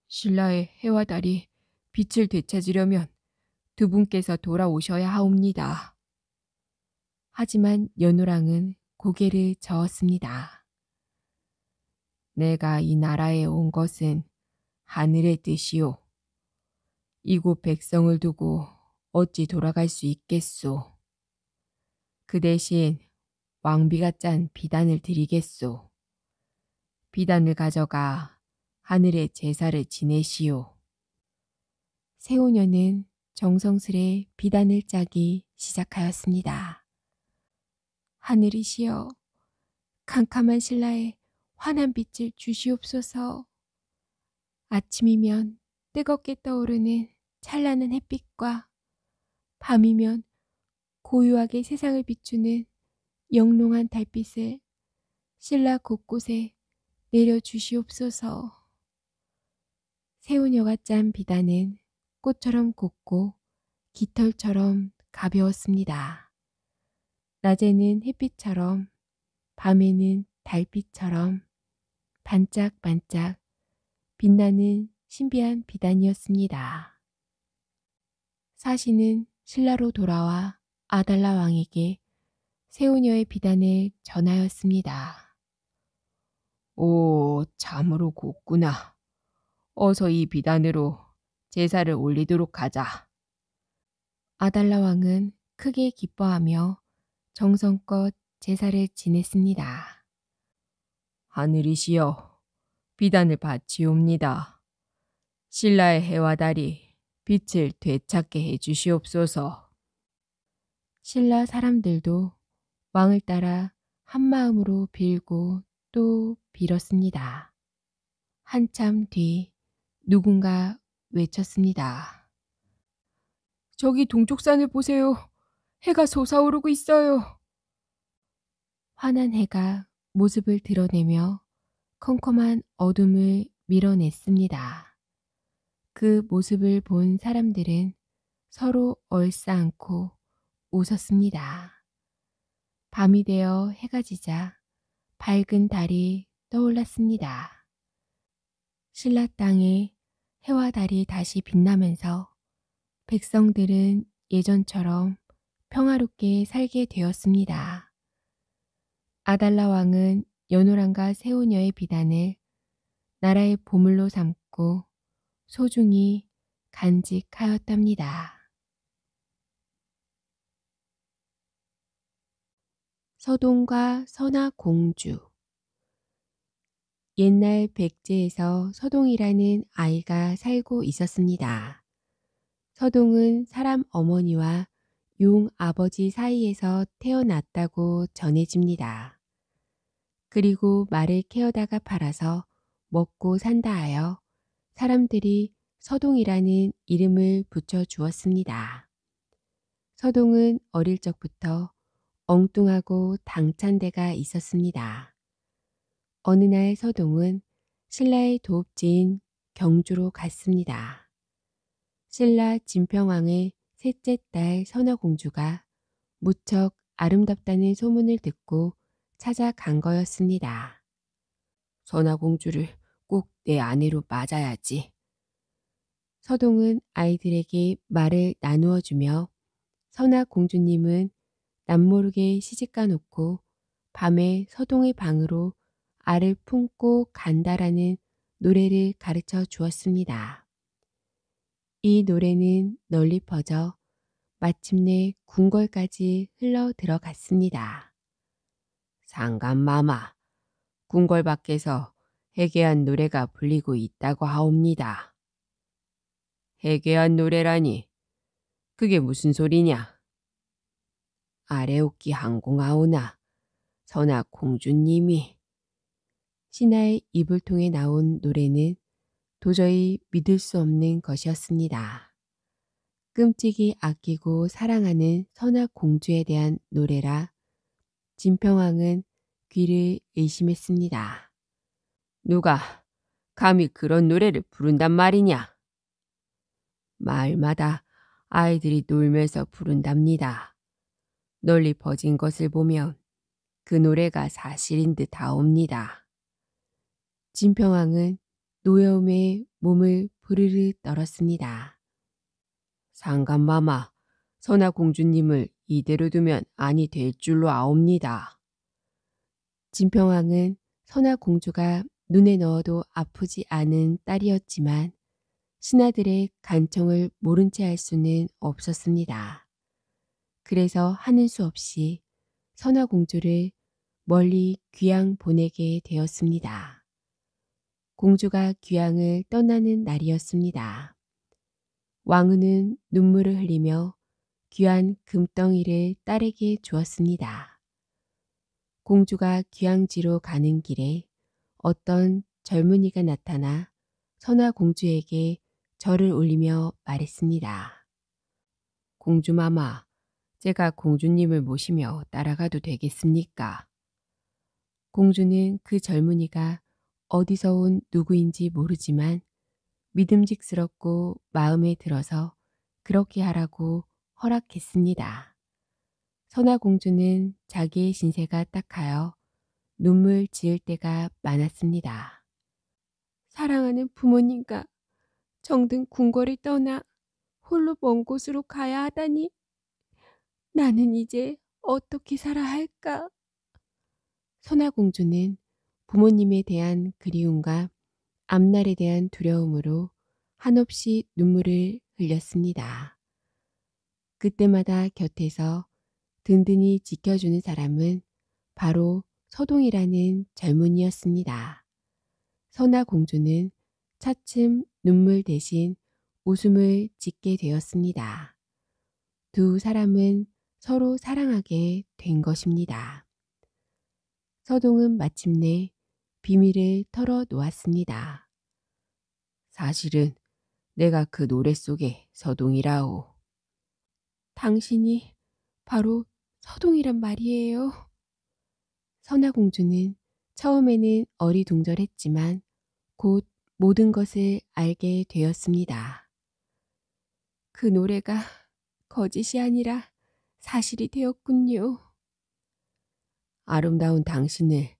신라의 해와 달이 빛을 되찾으려면 두 분께서 돌아오셔야 하옵니다. 하지만 연호랑은 고개를 저었습니다. 내가 이 나라에 온 것은 하늘의 뜻이오. 이곳 백성을 두고 어찌 돌아갈 수 있겠소. 그 대신 왕비가 짠 비단을 드리겠소. 비단을 가져가 하늘의 제사를 지내시오. 세우녀는 정성스레 비단을 짜기 시작하였습니다. 하늘이시여, 캄캄한 신라에 환한 빛을 주시옵소서. 아침이면 뜨겁게 떠오르는 찬란한 햇빛과 밤이면 고요하게 세상을 비추는 영롱한 달빛을 신라 곳곳에 내려주시옵소서. 세우녀가 짠 비단은 꽃처럼 곱고 깃털처럼 가벼웠습니다. 낮에는 햇빛처럼, 밤에는 달빛처럼 반짝반짝 빛나는 신비한 비단이었습니다. 사신은 신라로 돌아와 아달라 왕에게 세우녀의 비단을 전하였습니다. 오, 참으로 곱구나. 어서 이 비단으로 제사를 올리도록 하자. 아달라 왕은 크게 기뻐하며 정성껏 제사를 지냈습니다. 하늘이시여, 비단을 바치옵니다. 신라의 해와 달이 빛을 되찾게 해주시옵소서. 신라 사람들도 왕을 따라 한마음으로 빌고 또 빌었습니다. 한참 뒤 누군가 외쳤습니다. 저기 동쪽산을 보세요. 해가 솟아오르고 있어요. 환한 해가 모습을 드러내며 컴컴한 어둠을 밀어냈습니다. 그 모습을 본 사람들은 서로 얼싸안고 웃었습니다. 밤이 되어 해가 지자 밝은 달이 떠올랐습니다. 신라 땅에 해와 달이 다시 빛나면서 백성들은 예전처럼 평화롭게 살게 되었습니다. 아달라 왕은 연호랑과 세우녀의 비단을 나라의 보물로 삼고 소중히 간직하였답니다. 서동과 선화공주. 옛날 백제에서 서동이라는 아이가 살고 있었습니다. 서동은 사람 어머니와 용 아버지 사이에서 태어났다고 전해집니다. 그리고 말을 키우다가 팔아서 먹고 산다 하여 사람들이 서동이라는 이름을 붙여 주었습니다. 서동은 어릴 적부터 엉뚱하고 당찬 데가 있었습니다. 어느 날 서동은 신라의 도읍지인 경주로 갔습니다. 신라 진평왕의 셋째 딸 선화공주가 무척 아름답다는 소문을 듣고 찾아간 거였습니다. 선화공주를 꼭 내 아내로 맞아야지. 서동은 아이들에게 말을 나누어 주며 선화공주님은 남모르게 시집가 놓고 밤에 서동의 방으로 알을 품고 간다라는 노래를 가르쳐 주었습니다. 이 노래는 널리 퍼져 마침내 궁궐까지 흘러 들어갔습니다. 상감마마, 궁궐 밖에서 해괴한 노래가 불리고 있다고 하옵니다. 해괴한 노래라니, 그게 무슨 소리냐? 아래옥기 항공하오나 선하 공주님이. 신하의 입을 통해 나온 노래는 도저히 믿을 수 없는 것이었습니다. 끔찍이 아끼고 사랑하는 선하 공주에 대한 노래라 진평왕은 귀를 의심했습니다. 누가 감히 그런 노래를 부른단 말이냐? 마을마다 아이들이 놀면서 부른답니다. 널리 퍼진 것을 보면 그 노래가 사실인 듯 하옵니다. 진평왕은 노여움에 몸을 부르르 떨었습니다. 상감마마, 선하 공주님을 이대로 두면 아니 될 줄로 아옵니다. 진평왕은 선하 공주가 눈에 넣어도 아프지 않은 딸이었지만 신하들의 간청을 모른 채 할 수는 없었습니다. 그래서 하는 수 없이 선하 공주를 멀리 귀양 보내게 되었습니다. 공주가 귀양을 떠나는 날이었습니다. 왕후는 눈물을 흘리며 귀한 금덩이를 딸에게 주었습니다. 공주가 귀양지로 가는 길에 어떤 젊은이가 나타나 선하 공주에게 절을 올리며 말했습니다. 공주마마, 제가 공주님을 모시며 따라가도 되겠습니까? 공주는 그 젊은이가 어디서 온 누구인지 모르지만 믿음직스럽고 마음에 들어서 그렇게 하라고 허락했습니다. 선하 공주는 자기의 신세가 딱하여 눈물 지을 때가 많았습니다. 사랑하는 부모님과 정든 궁궐을 떠나 홀로 먼 곳으로 가야 하다니 나는 이제 어떻게 살아야 할까? 선하 공주는 부모님에 대한 그리움과 앞날에 대한 두려움으로 한없이 눈물을 흘렸습니다. 그때마다 곁에서 든든히 지켜주는 사람은 바로 서동이라는 젊은이였습니다. 선하 공주는 차츰 눈물 대신 웃음을 짓게 되었습니다. 두 사람은 서로 사랑하게 된 것입니다. 서동은 마침내 비밀을 털어놓았습니다. 사실은 내가 그 노래 속의 서동이라오. 당신이 바로 서동이란 말이에요. 선하 공주는 처음에는 어리둥절했지만 곧 모든 것을 알게 되었습니다. 그 노래가 거짓이 아니라 사실이 되었군요. 아름다운 당신을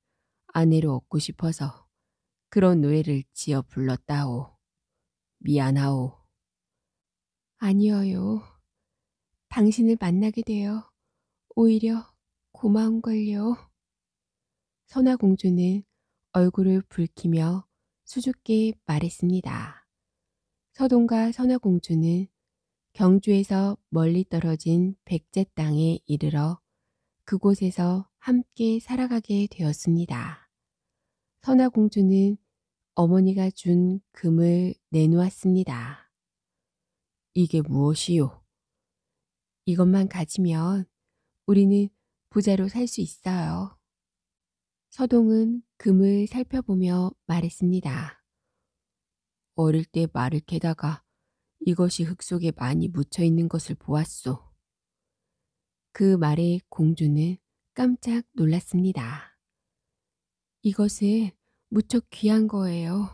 아내로 얻고 싶어서 그런 노래를 지어 불렀다오. 미안하오. 아니어요. 당신을 만나게 되어 오히려 고마운걸요. 선하 공주는 얼굴을 붉히며 수줍게 말했습니다. 서동과 선하 공주는 경주에서 멀리 떨어진 백제 땅에 이르러 그곳에서 함께 살아가게 되었습니다. 선하 공주는 어머니가 준 금을 내놓았습니다. 이게 무엇이요? 이것만 가지면 우리는 부자로 살 수 있어요. 서동은 금을 살펴보며 말했습니다. 어릴 때 말을 캐다가 이것이 흙 속에 많이 묻혀 있는 것을 보았소. 그 말에 공주는 깜짝 놀랐습니다. 이것은 무척 귀한 거예요.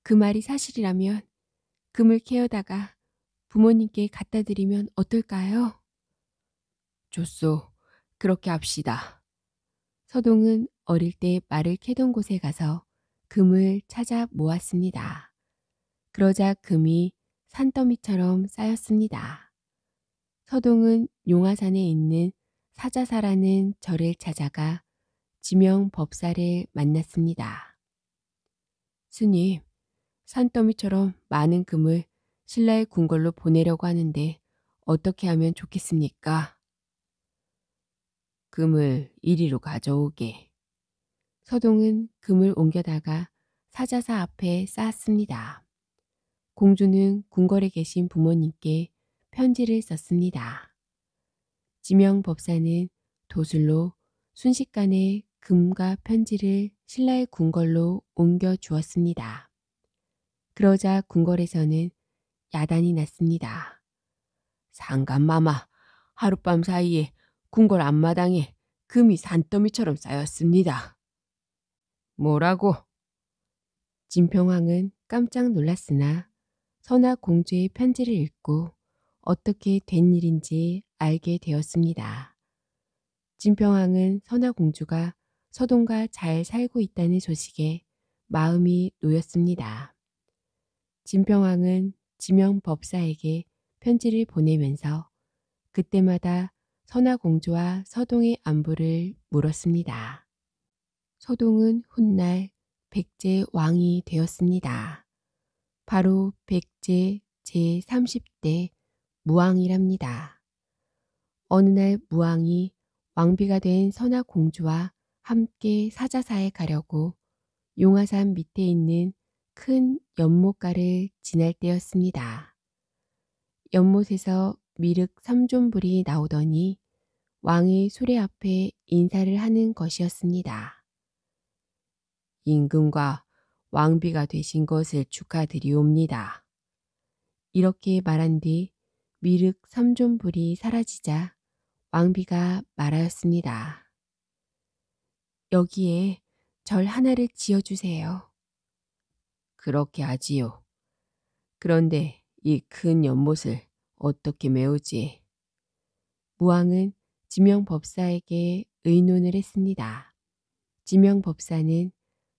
그 말이 사실이라면 금을 캐어다가 부모님께 갖다 드리면 어떨까요? 좋소. 그렇게 합시다. 서동은 어릴 때 말을 캐던 곳에 가서 금을 찾아 모았습니다. 그러자 금이 산더미처럼 쌓였습니다. 서동은 용화산에 있는 사자사라는 절을 찾아가 지명 법사를 만났습니다. 스님, 산더미처럼 많은 금을 신라의 궁궐로 보내려고 하는데 어떻게 하면 좋겠습니까? 금을 이리로 가져오게. 서동은 금을 옮겨다가 사자사 앞에 쌓았습니다. 공주는 궁궐에 계신 부모님께 편지를 썼습니다. 지명 법사는 도술로 순식간에 금과 편지를 신라의 궁궐로 옮겨 주었습니다. 그러자 궁궐에서는 야단이 났습니다. 상간마마, 하룻밤 사이에 궁궐 앞마당에 금이 산더미처럼 쌓였습니다. 뭐라고? 진평왕은 깜짝 놀랐으나 선화 공주의 편지를 읽고 어떻게 된 일인지 알게 되었습니다. 진평왕은 선화 공주가 서동과 잘 살고 있다는 소식에 마음이 놓였습니다. 진평왕은 지명 법사에게 편지를 보내면서 그때마다 선화 공주와 서동의 안부를 물었습니다. 서동은 훗날 백제 왕이 되었습니다. 바로 백제 제30대 무왕이랍니다. 어느 날 무왕이 왕비가 된 선화 공주와 함께 사자사에 가려고 용화산 밑에 있는 큰 연못가를 지날 때였습니다. 연못에서 미륵 3존불이 나오더니 왕의 수레 앞에 인사를 하는 것이었습니다. 임금과 왕비가 되신 것을 축하드리옵니다. 이렇게 말한 뒤 미륵 3존불이 사라지자 왕비가 말하였습니다. 여기에 절 하나를 지어주세요. 그렇게 하지요. 그런데 이 큰 연못을 어떻게 메우지? 무왕은 지명법사에게 의논을 했습니다. 지명법사는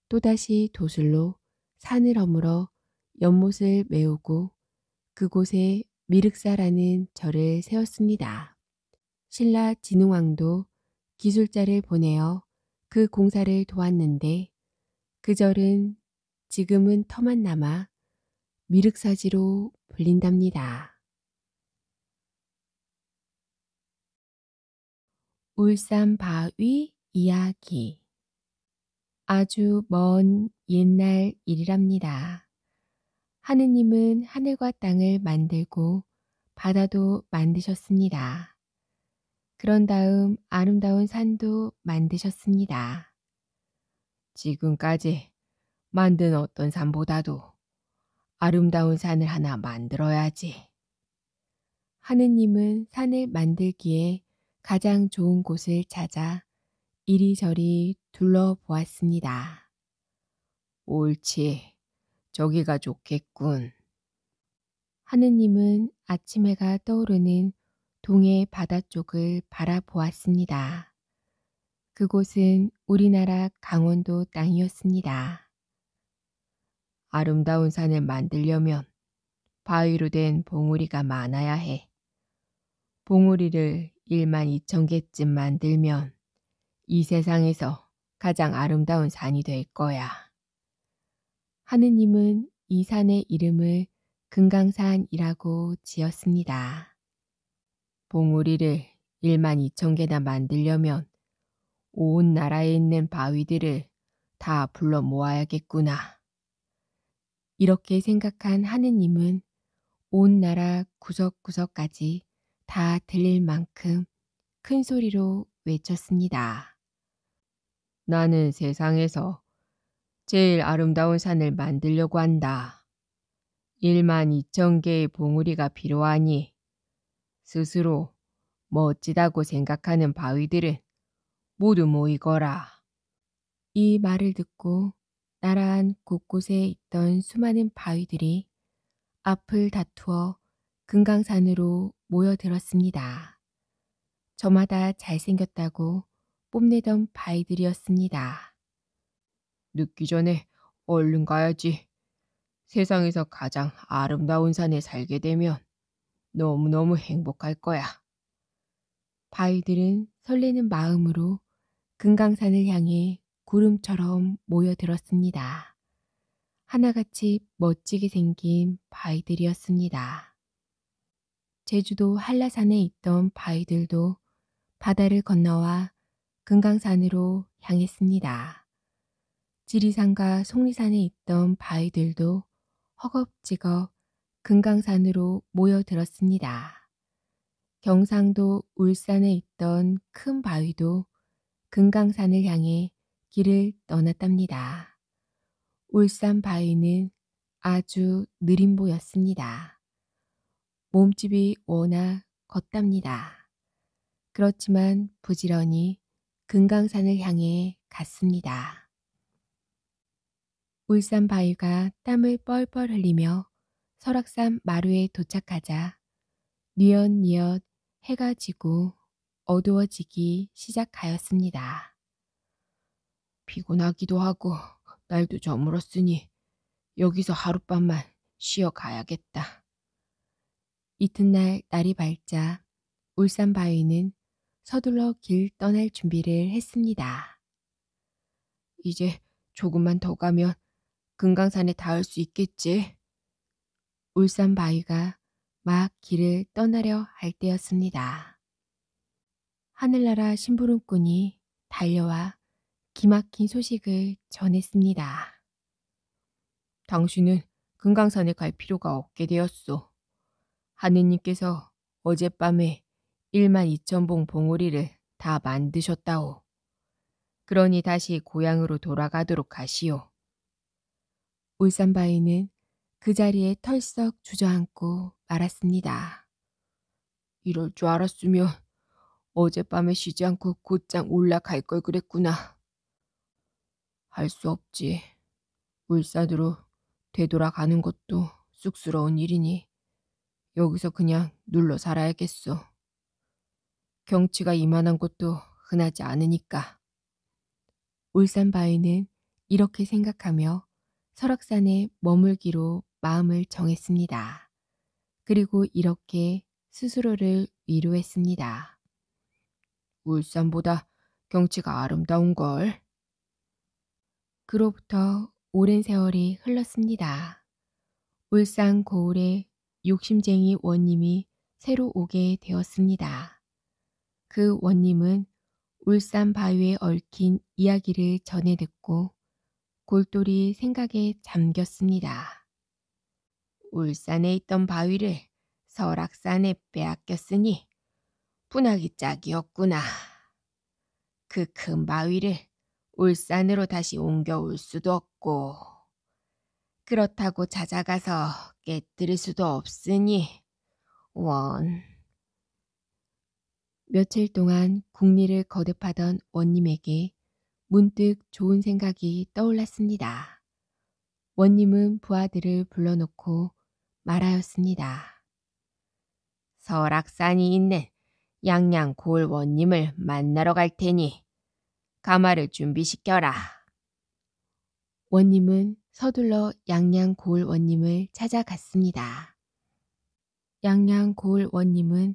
또다시 도술로 산을 허물어 연못을 메우고 그곳에 미륵사라는 절을 세웠습니다. 신라 진흥왕도 기술자를 보내어 그 공사를 도왔는데 그 절은 지금은 터만 남아 미륵사지로 불린답니다. 울산 바위 이야기. 아주 먼 옛날 일이랍니다. 하느님은 하늘과 땅을 만들고 바다도 만드셨습니다. 그런 다음 아름다운 산도 만드셨습니다. 지금까지 만든 어떤 산보다도 아름다운 산을 하나 만들어야지. 하느님은 산을 만들기에 가장 좋은 곳을 찾아 이리저리 둘러보았습니다. 옳지, 저기가 좋겠군. 하느님은 아침 해가 떠오르는 동해 바다 쪽을 바라보았습니다. 그곳은 우리나라 강원도 땅이었습니다. 아름다운 산을 만들려면 바위로 된 봉우리가 많아야 해. 봉우리를 12,000개쯤 만들면 이 세상에서 가장 아름다운 산이 될 거야. 하느님은 이 산의 이름을 금강산이라고 지었습니다. 봉우리를 12,000개나 만들려면 온 나라에 있는 바위들을 다 불러 모아야겠구나. 이렇게 생각한 하느님은 온 나라 구석구석까지 다 들릴 만큼 큰 소리로 외쳤습니다. 나는 세상에서 제일 아름다운 산을 만들려고 한다. 12,000개의 봉우리가 필요하니 스스로 멋지다고 생각하는 바위들은 모두 모이거라. 이 말을 듣고 나라 안 곳곳에 있던 수많은 바위들이 앞을 다투어 금강산으로 모여들었습니다. 저마다 잘생겼다고 뽐내던 바위들이었습니다. 늦기 전에 얼른 가야지. 세상에서 가장 아름다운 산에 살게 되면 너무너무 행복할 거야. 바위들은 설레는 마음으로 금강산을 향해 구름처럼 모여들었습니다. 하나같이 멋지게 생긴 바위들이었습니다. 제주도 한라산에 있던 바위들도 바다를 건너와 금강산으로 향했습니다. 지리산과 속리산에 있던 바위들도 허겁지겁 금강산으로 모여들었습니다. 경상도 울산에 있던 큰 바위도 금강산을 향해 길을 떠났답니다. 울산 바위는 아주 느린 보였습니다. 몸집이 워낙 컸답니다. 그렇지만 부지런히 금강산을 향해 갔습니다. 울산 바위가 땀을 뻘뻘 흘리며 설악산 마루에 도착하자 뉘엿뉘엿 해가 지고 어두워지기 시작하였습니다. 피곤하기도 하고 날도 저물었으니 여기서 하룻밤만 쉬어 가야겠다. 이튿날 날이 밝자 울산 바위는 서둘러 길 떠날 준비를 했습니다. 이제 조금만 더 가면 금강산에 닿을 수 있겠지. 울산 바위가 막 길을 떠나려 할 때였습니다. 하늘나라 심부름꾼이 달려와 기막힌 소식을 전했습니다. 당신은 금강산에 갈 필요가 없게 되었소. 하느님께서 어젯밤에 12,000봉 봉우리를 다 만드셨다오. 그러니 다시 고향으로 돌아가도록 하시오. 울산 바위는 그 자리에 털썩 주저앉고 말았습니다. 이럴 줄 알았으면 어젯밤에 쉬지 않고 곧장 올라갈 걸 그랬구나. 할 수 없지. 울산으로 되돌아가는 것도 쑥스러운 일이니 여기서 그냥 눌러 살아야겠어. 경치가 이만한 곳도 흔하지 않으니까. 울산 바위는 이렇게 생각하며 설악산에 머물기로 마음을 정했습니다. 그리고 이렇게 스스로를 위로했습니다. 울산보다 경치가 아름다운걸. 그로부터 오랜 세월이 흘렀습니다. 울산 고을에 욕심쟁이 원님이 새로 오게 되었습니다. 그 원님은 울산 바위에 얽힌 이야기를 전해 듣고 골똘히 생각에 잠겼습니다. 울산에 있던 바위를 설악산에 빼앗겼으니 분하기 짝이었구나. 그 큰 바위를 울산으로 다시 옮겨올 수도 없고 그렇다고 찾아가서 깨뜨릴 수도 없으니 며칠 동안 국리를 거듭하던 원님에게 문득 좋은 생각이 떠올랐습니다. 원님은 부하들을 불러놓고 말하였습니다. 설악산이 있는 양양고을 원님을 만나러 갈 테니 가마를 준비시켜라. 원님은 서둘러 양양고을 원님을 찾아갔습니다. 양양고을 원님은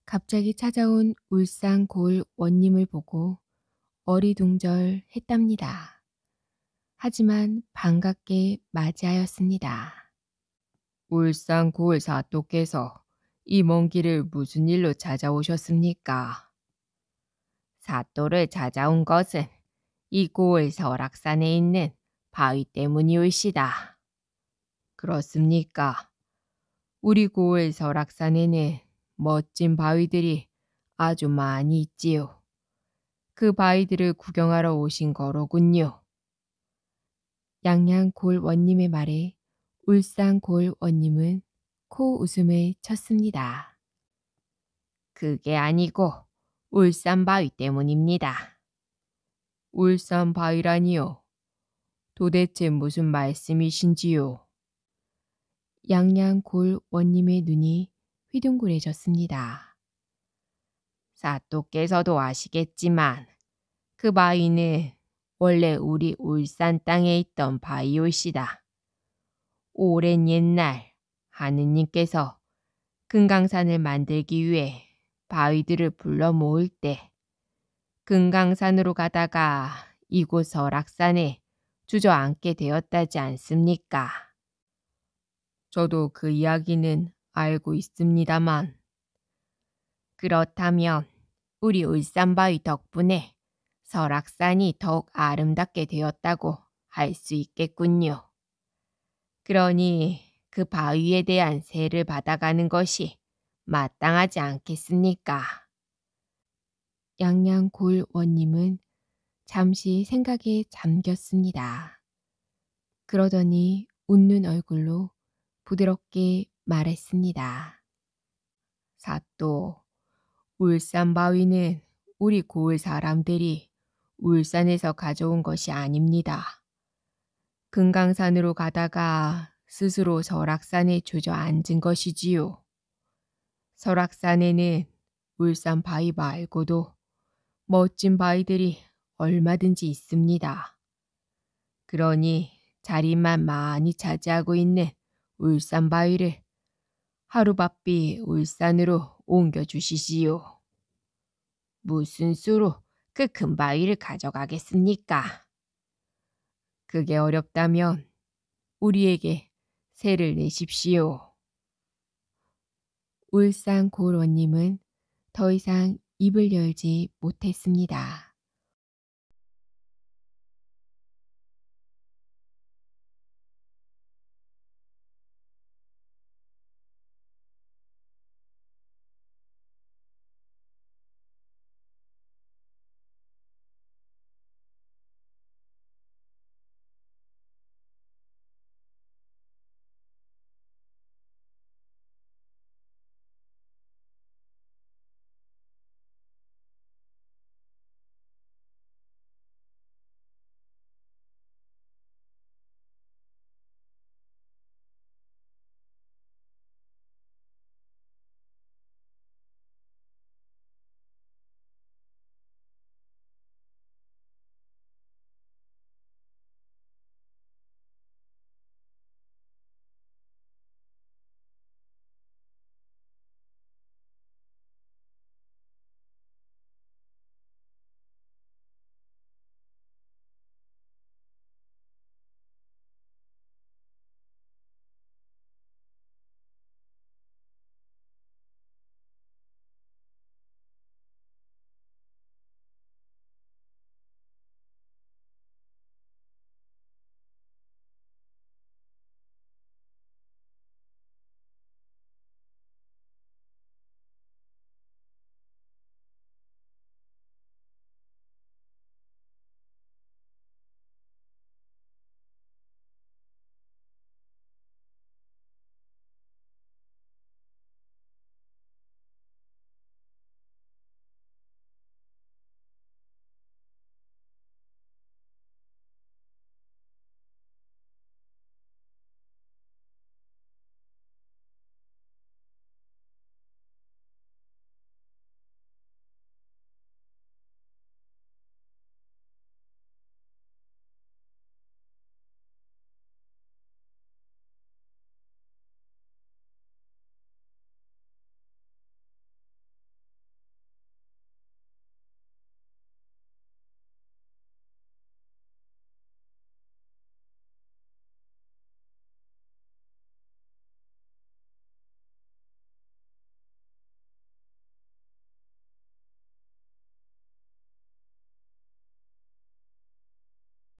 갑자기 찾아온 울산고을 원님을 보고 어리둥절했답니다. 하지만 반갑게 맞이하였습니다. 울산고을 사또께서 이 먼 길을 무슨 일로 찾아오셨습니까? 사또를 찾아온 것은 이 고을 설악산에 있는 바위 때문이올시다. 그렇습니까? 우리 고을 설악산에는 멋진 바위들이 아주 많이 있지요. 그 바위들을 구경하러 오신 거로군요. 양양고을 원님의 말에 울산고을 원님은 코 웃음을 쳤습니다. 그게 아니고 울산 바위 때문입니다. 울산 바위라니요? 도대체 무슨 말씀이신지요? 양양고을 원님의 눈이 휘둥그레졌습니다. 사또께서도 아시겠지만 그 바위는 원래 우리 울산 땅에 있던 바위올시다. 오랜 옛날 하느님께서 금강산을 만들기 위해 바위들을 불러 모을 때 금강산으로 가다가 이곳 설악산에 주저앉게 되었다지 않습니까? 저도 그 이야기는 알고 있습니다만. 그렇다면 우리 울산바위 덕분에 설악산이 더욱 아름답게 되었다고 할 수 있겠군요. 그러니 그 바위에 대한 세를 받아가는 것이 마땅하지 않겠습니까? 양양골원님은 잠시 생각에 잠겼습니다. 그러더니 웃는 얼굴로 부드럽게 말했습니다. 사또, 울산 바위는 우리 고을 사람들이 울산에서 가져온 것이 아닙니다. 금강산으로 가다가 스스로 설악산에 주저앉은 것이지요. 설악산에는 울산 바위 말고도 멋진 바위들이 얼마든지 있습니다. 그러니 자리만 많이 차지하고 있는 울산 바위를 하루바삐 울산으로 옮겨주시지요. 무슨 수로 그 큰 바위를 가져가겠습니까? 그게 어렵다면 우리에게 세를 내십시오. 울산 고로님은 더 이상 입을 열지 못했습니다.